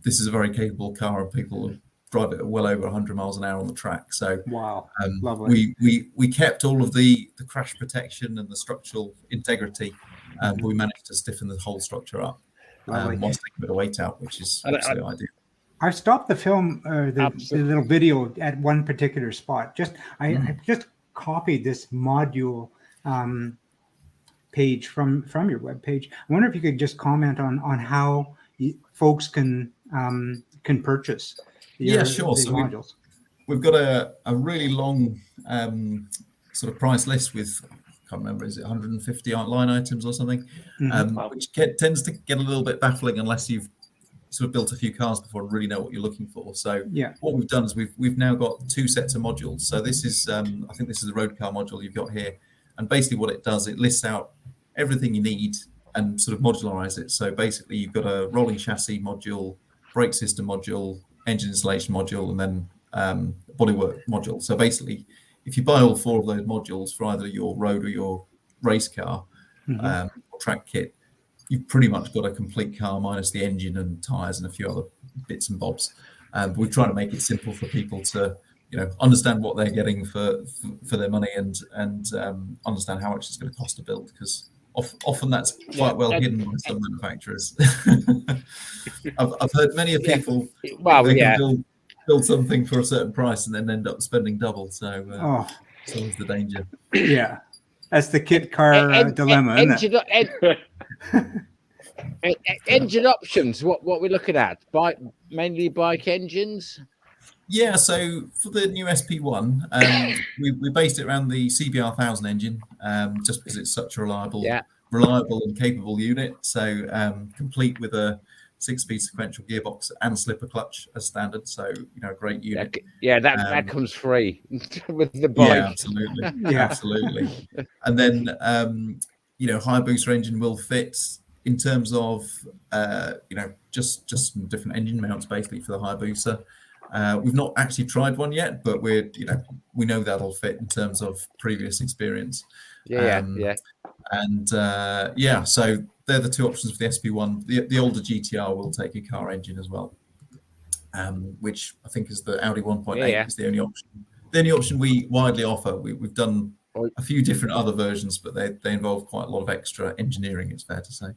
this is a very capable car and people drive it at well over 100 miles an hour on the track. So wow, lovely. We kept all of the crash protection and the structural integrity, but we managed to stiffen the whole structure up whilst taking a bit of weight out, which is absolutely ideal. I stopped the film, the little video at one particular spot. I just copied this module page from your webpage. I wonder if you could just comment on how folks can purchase. Yeah, sure. So modules. We've got a really long sort of price list with, I can't remember, is it 150 line items or something, which tends to get a little bit baffling unless you've sort of built a few cars before and really know what you're looking for. So what we've done is we've now got 2 sets of modules. So this is, I think this is the road car module you've got here. And basically what it does, it lists out everything you need and sort of modularize it. So basically you've got a rolling chassis module, brake system module, engine installation module, and then bodywork module. So basically, if you buy all 4 of those modules for either your road or your race car or track kit, you've pretty much got a complete car minus the engine and tyres and a few other bits and bobs. But we're trying to make it simple for people to understand what they're getting for their money and understand how much it's going to cost to build, because often that's quite well hidden by some manufacturers. I've heard many of people think they can build something for a certain price and then end up spending double. So it's always the danger. Yeah, that's the kit car dilemma, isn't it? Engine options. What we're looking at? Mainly bike engines. Yeah, so for the new SP1, we based it around the CBR 1000 engine, just because it's such a reliable and capable unit. So complete with a 6-speed sequential gearbox and slipper clutch as standard. So a great unit. That comes free with the bike. Yeah, absolutely, absolutely. And then high booster engine will fit in terms of just some different engine mounts basically for the high booster. We've not actually tried one yet, but we know that'll fit in terms of previous experience. And so they're the two options for the SP1. The older GTR will take a car engine as well, which I think is the Audi 1.8 is the only option. The only option we widely offer. We've done a few different other versions, but they involve quite a lot of extra engineering, it's fair to say.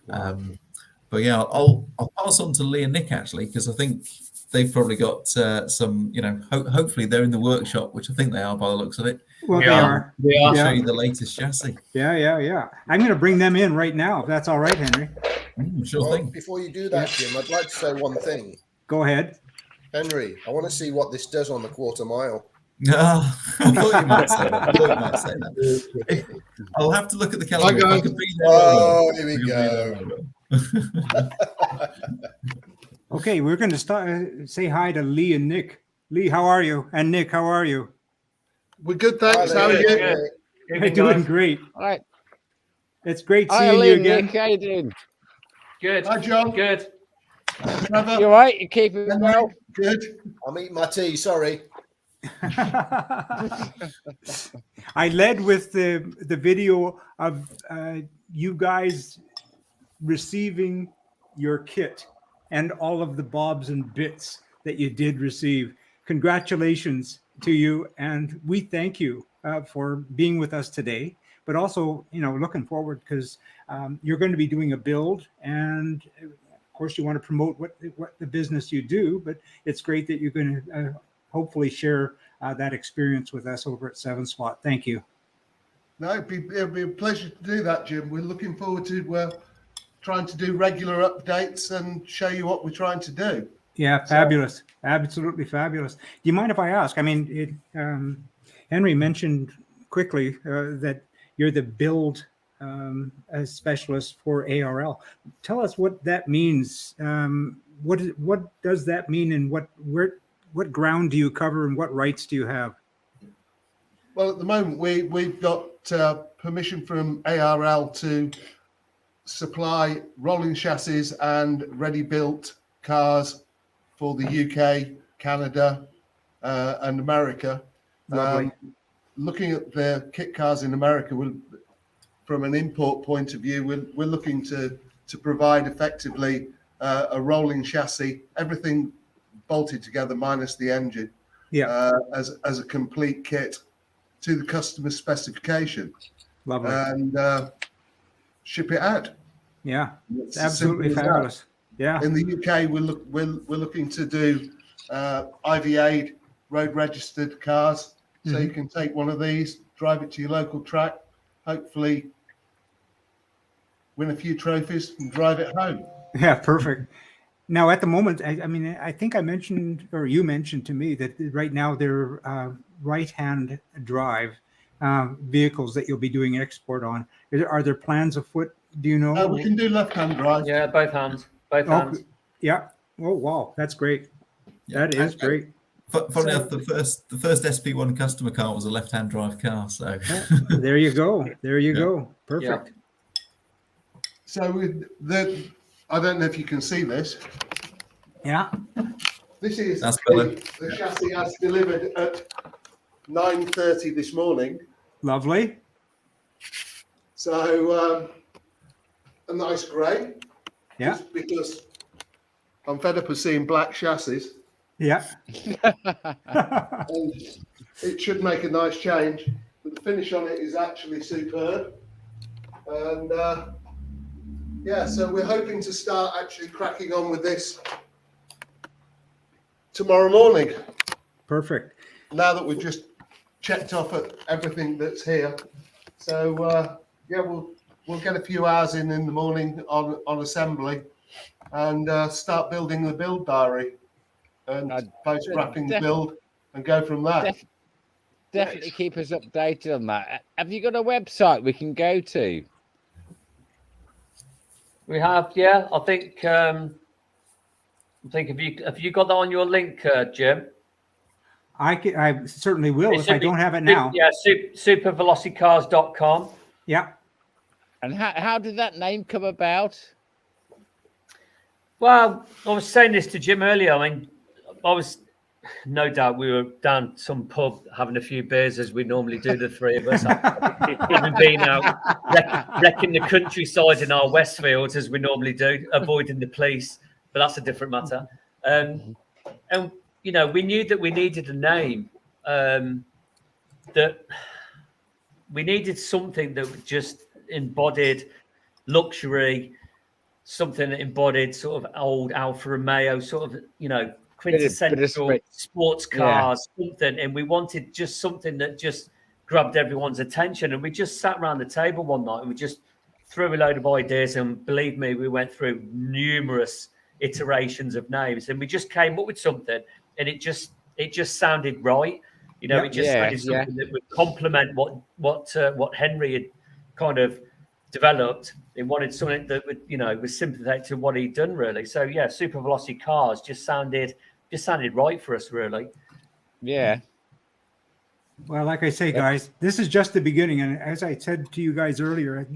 But yeah, I'll pass on to Lee and Nick actually, because I think they've probably got some, hopefully they're in the workshop, which I think they are by the looks of it. Well, they are. I'll show you the latest chassis. Yeah. I'm going to bring them in right now, if that's all right, Henry. Sure thing. Before you do that, Jim, I'd like to say one thing. Go ahead. Henry, I want to see what this does on the quarter mile. No, I thought you might say that. I'll have to look at the calendar. Here we go. Okay, we're going to say hi to Lee and Nick. Lee, how are you? And Nick, how are you? We're good, thanks. How are you? We're doing great. All right. It's great seeing you again. Nick, how you doing? Good. Hi, John. Good. Trevor. You all right? You keeping well? Good. I'm eating my tea, sorry. I led with the video of you guys receiving your kit and all of the bobs and bits that you did receive. Congratulations to you, and we thank you for being with us today, but also looking forward, because you're going to be doing a build, and of course you want to promote what the business you do, but it's great that you're going to hopefully share that experience with us over at 7 Spot. Thank you. No, it'll be a pleasure to do that, Jim. We're looking forward to trying to do regular updates and show you what we're trying to do. Yeah, fabulous. Absolutely fabulous. Do you mind if I ask? I mean, Henry mentioned quickly that you're the build specialist for ARL. Tell us what that means. What does that mean, and what ground do you cover, and what rights do you have? Well, at the moment, we've got permission from ARL to supply rolling chassis and ready-built cars for the UK, Canada, and America. Looking at the kit cars in America, from an import point of view, we're looking to provide effectively a rolling chassis, everything bolted together minus the engine, as a complete kit to the customer specification. Lovely. And ship it out. Yeah, it's absolutely fabulous. Yeah. In the UK, we're looking to do IVA road registered cars, so you can take one of these, drive it to your local track, hopefully win a few trophies and drive it home. Yeah, perfect. Now, at the moment, I think I mentioned, or you mentioned to me, that right now they're right-hand drive vehicles that you'll be doing export on. Are there plans afoot? Do you know? We can do left-hand drive. Yeah, both hands. Both hands. Yeah. Oh, wow. That's great. Yeah, that is great. Funny enough, the first SP1 customer car was a left-hand drive car. So there you go. There you go. Perfect. Yeah. So with I don't know if you can see this. Yeah. This is the chassis as delivered at 9:30 this morning. Lovely. So a nice grey. Yeah. Just because I'm fed up of seeing black chassis. Yeah. And it should make a nice change. But the finish on it is actually superb. And yeah, so we're hoping to start actually cracking on with this tomorrow morning. Perfect. Now that we've just checked off at everything that's here. So yeah, we'll get a few hours in the morning on assembly and start building the build diary and post wrapping the build and go from there. Definitely keep us updated on that. Have you got a website we can go to? We have, yeah. I think have you got that on your link, Jim? I certainly will It if should I be- don't have it now. Yeah, supervelocicars.com. Yeah. And how did that name come about? Well, I was saying this to Jim earlier. I mean, no doubt we were down some pub having a few beers as we normally do, the three of us. Even being out wrecking the countryside in our Westfields as we normally do, avoiding the police. But that's a different matter. And you know, we knew that we needed a name. That we needed something that just embodied luxury, something that embodied sort of old Alfa Romeo, sort of, you know, quintessential sports cars, something. And we wanted just something that just grabbed everyone's attention. And we just sat around the table one night and we just threw a load of ideas. And believe me, we went through numerous iterations of names and we just came up with something. And it just sounded right. You know, it just sounded something that would complement what Henry had kind of developed. He wanted something that would, you know, was sympathetic to what he'd done, really. So yeah, Super Velocity Cars just sounded right for us, really. Yeah. Well, like I say, guys, this is just the beginning. And as I said to you guys earlier,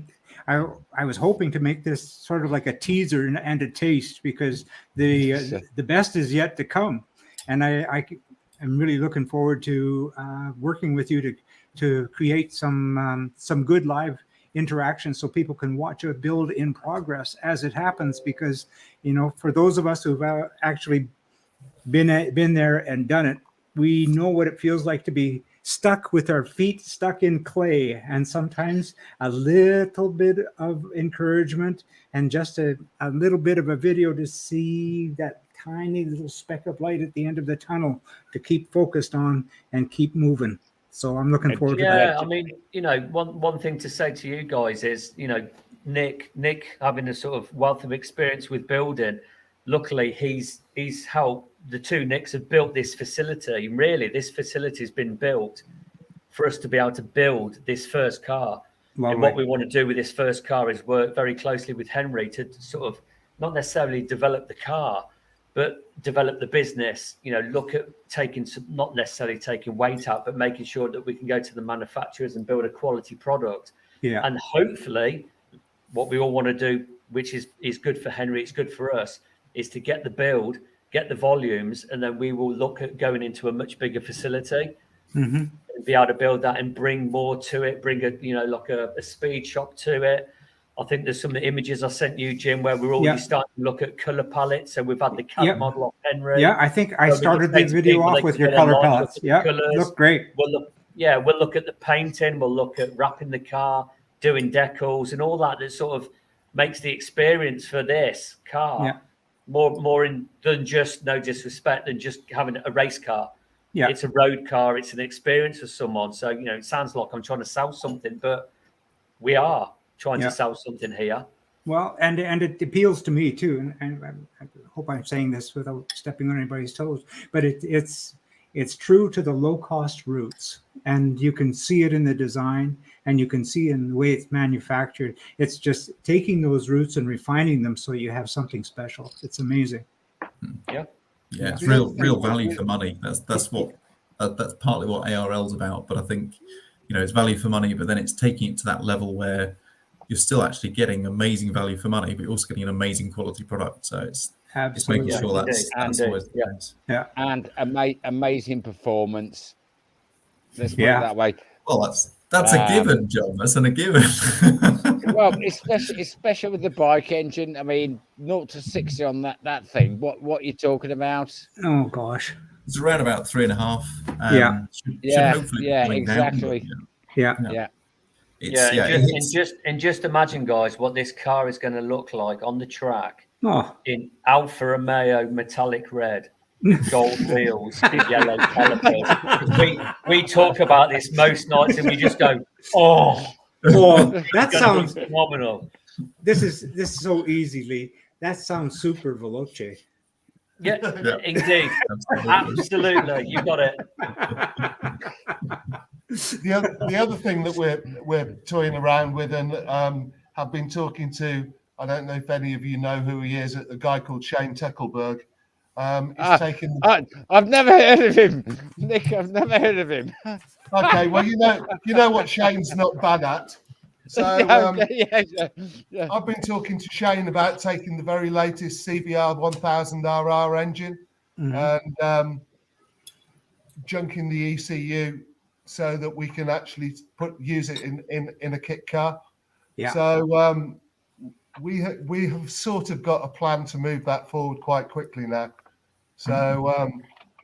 I was hoping to make this sort of like a teaser and a taste because the best is yet to come. And I'm really looking forward to working with you to create some good live interaction so people can watch a build in progress as it happens. Because, you know, for those of us who've actually been there and done it, we know what it feels like to be stuck with our feet stuck in clay, and sometimes a little bit of encouragement and just a little bit of a video to see that tiny little speck of light at the end of the tunnel to keep focused on and keep moving. So I'm looking forward to that. Yeah, I mean, you know, one thing to say to you guys is, you know, Nick having a sort of wealth of experience with building. Luckily, he's helped. The two Nicks have built this facility. Really, this facility has been built for us to be able to build this first car. Lovely. And what we want to do with this first car is work very closely with Henry to sort of not necessarily develop the car, but develop the business. You know, look at not necessarily taking weight out, but making sure that we can go to the manufacturers and build a quality product. Yeah. And hopefully, what we all want to do, which is good for Henry, it's good for us, is to get the build, get the volumes, and then we will look at going into a much bigger facility and be able to build that and bring more to it, bring a speed shop to it. I think there's some of the images I sent you, Jim, where we're already starting to look at color palettes. So we've had the CAD model of Henry. Yeah, I think I started the video off with your color palettes. Yeah, look great. We'll look at the painting. We'll look at wrapping the car, doing decals and all that sort of makes the experience for this car more than just, no disrespect, than just having a race car. Yeah, it's a road car. It's an experience for someone. So, you know, it sounds like I'm trying to sell something, but we are trying to sell something here. Well, and it appeals to me too, and I hope I'm saying this without stepping on anybody's toes, but it's true to the low cost roots, and you can see it in the design, and you can see in the way it's manufactured. It's just taking those roots and refining them so you have something special. It's amazing. Yeah, it's real value for money. That's partly what ARL's about. But I think, you know, it's value for money, but then it's taking it to that level where you're still actually getting amazing value for money, but you're also getting an amazing quality product. So it's making sure that's always the case. And amazing performance. Let's put it that way. Well, that's That's a given, John. That's a given. Well, especially with the bike engine. I mean, 0 to 60 on that thing. What are you talking about? Oh gosh. It's around about 3.5. Yeah. Should hopefully be coming exactly. down, Yeah. And just imagine, guys, what this car is going to look like on the track in Alfa Romeo metallic red, gold wheels, yellow calipers. We talk about this most nights, and we just go, that sounds phenomenal. This is so easily. That sounds super veloce. Yeah, indeed. Absolutely. You got it. The other thing that we're toying around with and have been talking to, I don't know if any of you know who he is, a guy called Shane Teckelberg. I've never heard of him, Nick. I've never heard of him. Okay, well you know what Shane's not bad at. So I've been talking to Shane about taking the very latest CBR 1000RR engine and junking the ECU so that we can actually use it in a kit car. Yeah. So we have sort of got a plan to move that forward quite quickly now. So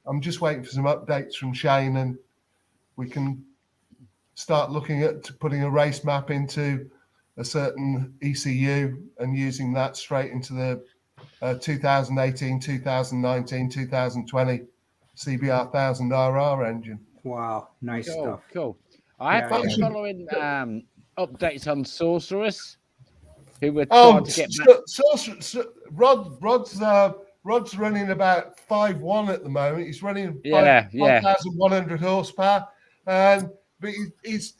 I'm just waiting for some updates from Shane, and we can start looking at putting a race map into a certain ECU and using that straight into the 2018, 2019, 2020 CBR 1000RR engine. Wow, nice stuff. Cool. I have been following updates on Sorceress, who were trying to get back. Rod's running about 5.1 at the moment. He's running 5,100 horsepower, but he's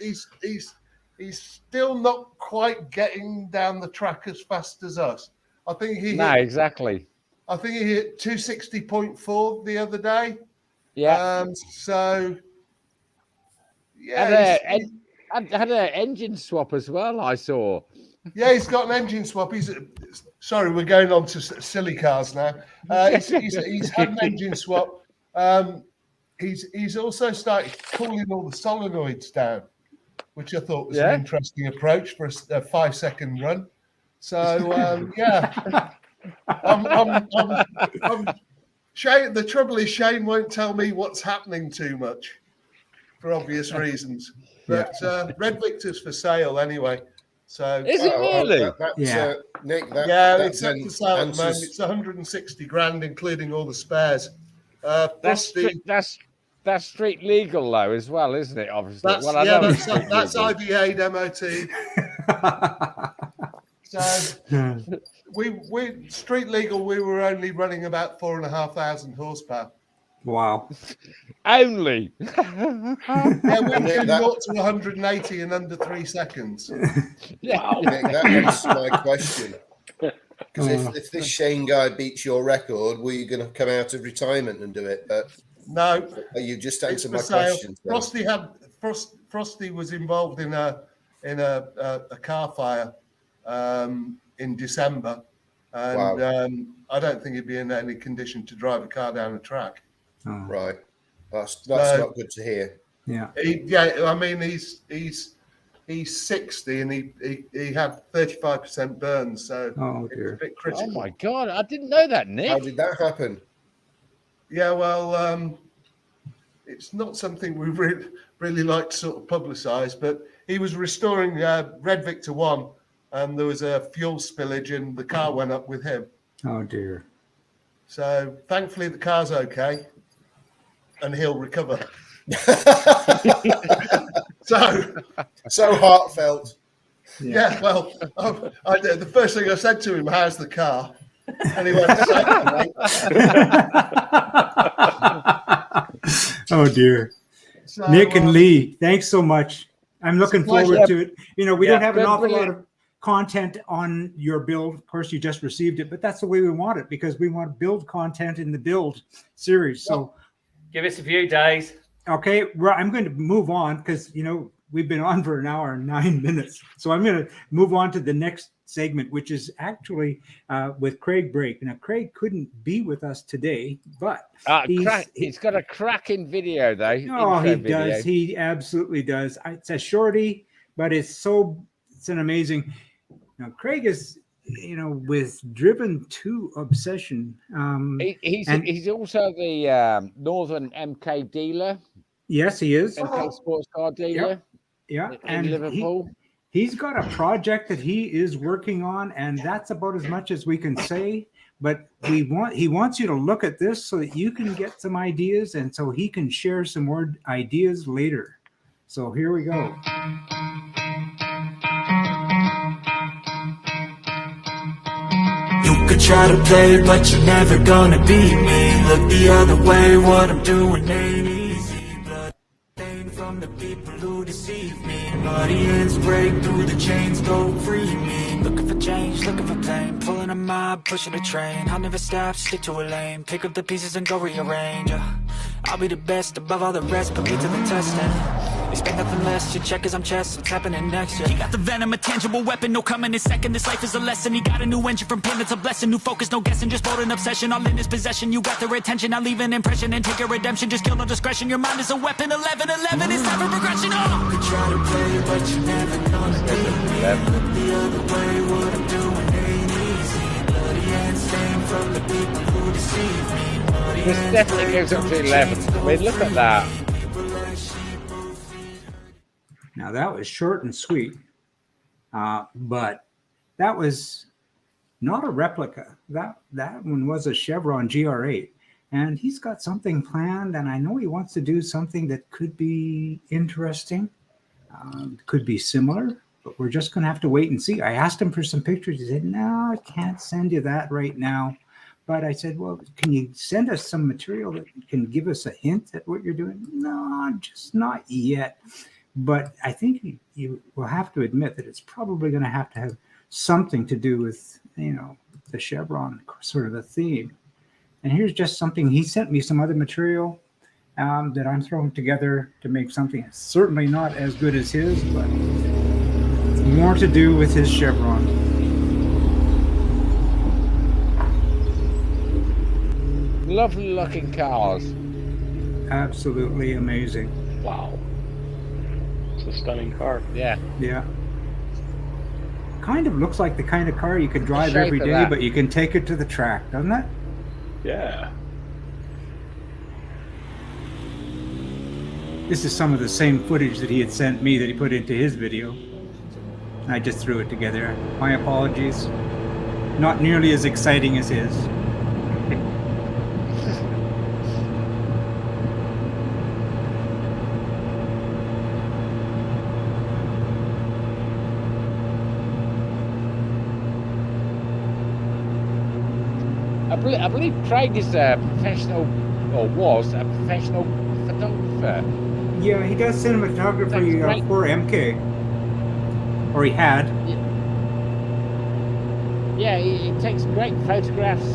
still not quite getting down the track as fast as us. I think he exactly. I think he hit 260.4 the other day. Yeah. So yeah, had an engine swap as well. I saw. Yeah, he's got an engine swap. Sorry, we're going on to silly cars now. He's had an engine swap. He's also started cooling all the solenoids down, which I thought was an interesting approach for a 5-second run. So Shane. The trouble is Shane won't tell me what's happening too much for obvious reasons. But Red Victor's for sale anyway. So is it really? Nick, it's up for sale at the moment. It's 160 grand, including all the spares. That's street legal though, as well, isn't it? Obviously, that's IVA MOT. So we street legal. We were only running about 4,500 horsepower. Wow. Only. Yeah, we can go to 180 in under 3 seconds. Wow. Nick, that answers my question. Because if this Shane guy beats your record, were you going to come out of retirement and do it? But no. You just answered my question. Frosty was involved in a car fire in December, and I don't think he'd be in any condition to drive a car down the track. Oh. Right, that's not good to hear. Yeah, I mean he's 60 and he had 35% burns, so it's a bit critical. Oh my god, I didn't know that, Nick. How did that happen? Yeah, well, it's not something we really like to sort of publicise, but he was restoring Red Victor 1, and there was a fuel spillage, and the car went up with him. Oh dear. So thankfully the car's okay. And he'll recover. So heartfelt. Yeah, well, the first thing I said to him, "How's the car?" And he went, "Oh dear." So, Nick and Lee, thanks so much. I'm looking forward to it. You know, we don't have an awful lot of content on your build. Of course, you just received it, but that's the way we want it because we want to build content in the build series. So. Give us a few days. Okay, I'm going to move on because, we've been on for an hour and 9 minutes. So I'm going to move on to the next segment, which is actually with Craig Brake. Now, Craig couldn't be with us today, but he's got a cracking video, though. Oh, he does. He absolutely does. It's a shorty, but it's an amazing. Now, Craig is, with driven to obsession. He's also the Northern MK dealer. Yes, he is. MK sports car dealer. Yeah, in Liverpool. He's got a project that he is working on, and that's about as much as we can say. But he wants you to look at this so that you can get some ideas, and so he can share some more ideas later. So here we go. You could try to play, but you're never gonna beat me. Look the other way, what I'm doing ain't easy. Blood stain from the people who deceive me. Muddy hands break through the chains, go free me. Looking for change, looking for pain. Pulling a mob, pushing a train. I'll never stop, stick to a lane. Pick up the pieces and go rearrange. I'll be the best above all the rest, put me to the test and expect nothing less. Your check is I'm chess, what's happening next? Yeah. He got the venom, a tangible weapon, no coming in second. This life is a lesson. He got a new engine from pain, it's a blessing. New focus, no guessing, just bold and obsession. All in his possession, you got their attention. I leave an impression and take your redemption. Just kill no discretion. Your mind is a weapon. 11-11 is time for progression. Oh! You could try to play, but you're never gonna beat me. Look the other way, what I'm doing ain't easy. Bloody hands stain from the people who deceive me. This definitely goes up to 11. I mean, look at that. Now that was short and sweet, but that was not a replica. That one was a Chevron GR8, and he's got something planned, and I know he wants to do something that could be interesting, could be similar, but we're just going to have to wait and see. I asked him for some pictures. He said, no, I can't send you that right now. But I said, well, can you send us some material that can give us a hint at what you're doing? No, just not yet. But I think you will have to admit that it's probably going to have something to do with, the Chevron sort of a theme. And here's just something. He sent me some other material that I'm throwing together to make something that's certainly not as good as his, but more to do with his Chevron. Lovely looking cars. Absolutely amazing. Wow. It's a stunning car. Yeah. Yeah. Kind of looks like the kind of car you could drive every day, but you can take it to the track, doesn't it? Yeah. This is some of the same footage that he had sent me that he put into his video. I just threw it together. My apologies. Not nearly as exciting as his. I believe Craig is a professional, or was a professional photographer. Yeah, he does cinematography for MK. Or he had. Yeah, he takes great photographs.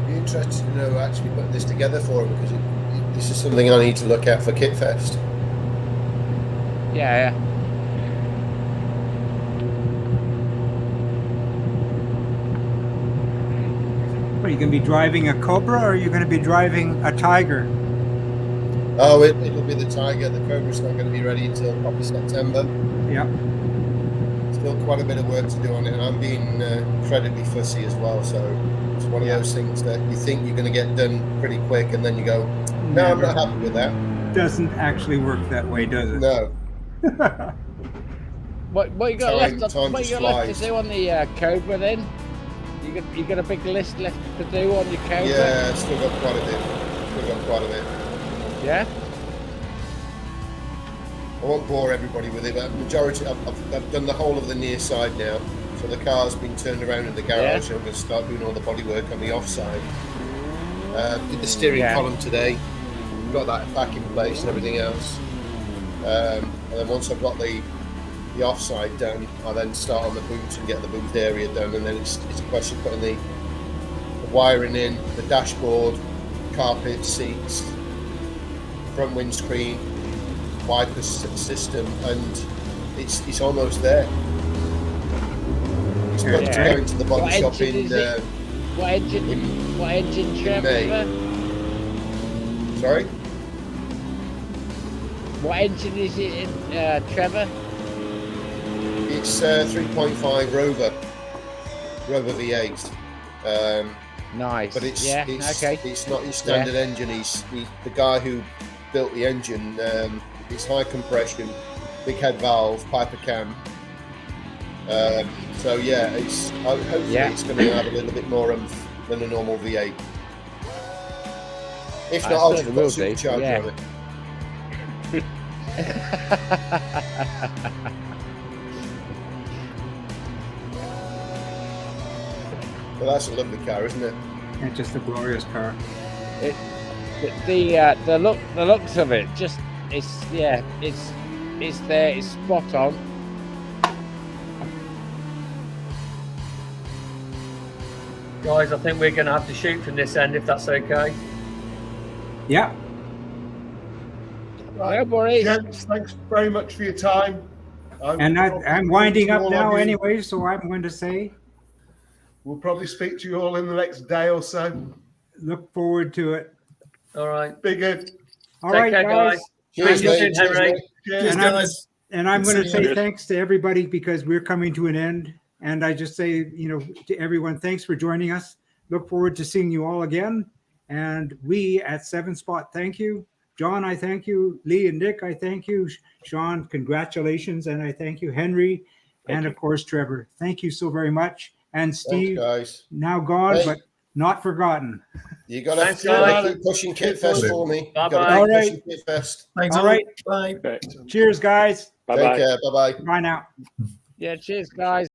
Be interested to know actually putting this together for him, because this is something I need to look at for KitFest. Yeah. Are you going to be driving a Cobra, or are you going to be driving a Tiger? Oh, it'll be the Tiger. The Cobra's not going to be ready until probably September. Yeah. Still quite a bit of work to do on it, and I'm being incredibly fussy as well. So it's one of those things that you think you're going to get done pretty quick, and then you go, no, I'm not happy with that. Doesn't actually work that way, does it? No. What you got left to do on the Cobra then? You got a big list left to do on your Cobra? Yeah, still got quite a bit. Yeah? I won't bore everybody with it, but majority, I've done the whole of the near side now. So the car's been turned around in the garage, and I'm going to start doing all the bodywork on the offside. Did the steering column today, got that back in place and everything else. And then once I've got the offside done, I then start on the boot and get the boot area done, and then it's a question of putting the wiring in, the dashboard, carpet, seats, front windscreen, wiper system, and it's almost there. It's got to go into the body What shop engine in. is it? What engine, May. Trevor? Sorry. What engine is it in, Trevor? It's 3.5 Rover V8. Nice. But it's okay. it's not his standard engine. He's the guy who built the engine. It's high compression, big head valve, Piper cam. So yeah, hopefully it's going to have a little bit more oomph than a normal V8. If not, I'll just put a supercharger on it. Well, that's a lovely car, isn't it? It's just a glorious car. The looks of it, just it's there, it's spot on. Guys, I think we're going to have to shoot from this end if that's okay. Yeah. Right. No worries. Gents, thanks very much for your time. I'm winding up now you. anyway, so I'm going to say We'll probably speak to you all in the next day or so. look forward to it. All right. Be good. All Take right, care, guys. Cheers, you mate. soon, Cheers, Henry. mate. Cheers. And guys. I'm going to Good say seeing you. thanks to everybody because we're coming to an end. And I just say, to everyone, thanks for joining us. Look forward to seeing you all again. And we at 7 Spot, thank you. John, I thank you. Lee and Nick, I thank you. Sean, congratulations. And I thank you. Henry, and of course, Trevor. Thank you so very much. And Steve, Thanks, guys. now gone, but not forgotten. You got to Thanks, guys. keep pushing KitFest for me. Bye-bye. All right. KitFest. Thanks All all. right. Bye. Okay. Cheers, guys. Take care. Bye bye. Bye now. Yeah, cheers, guys.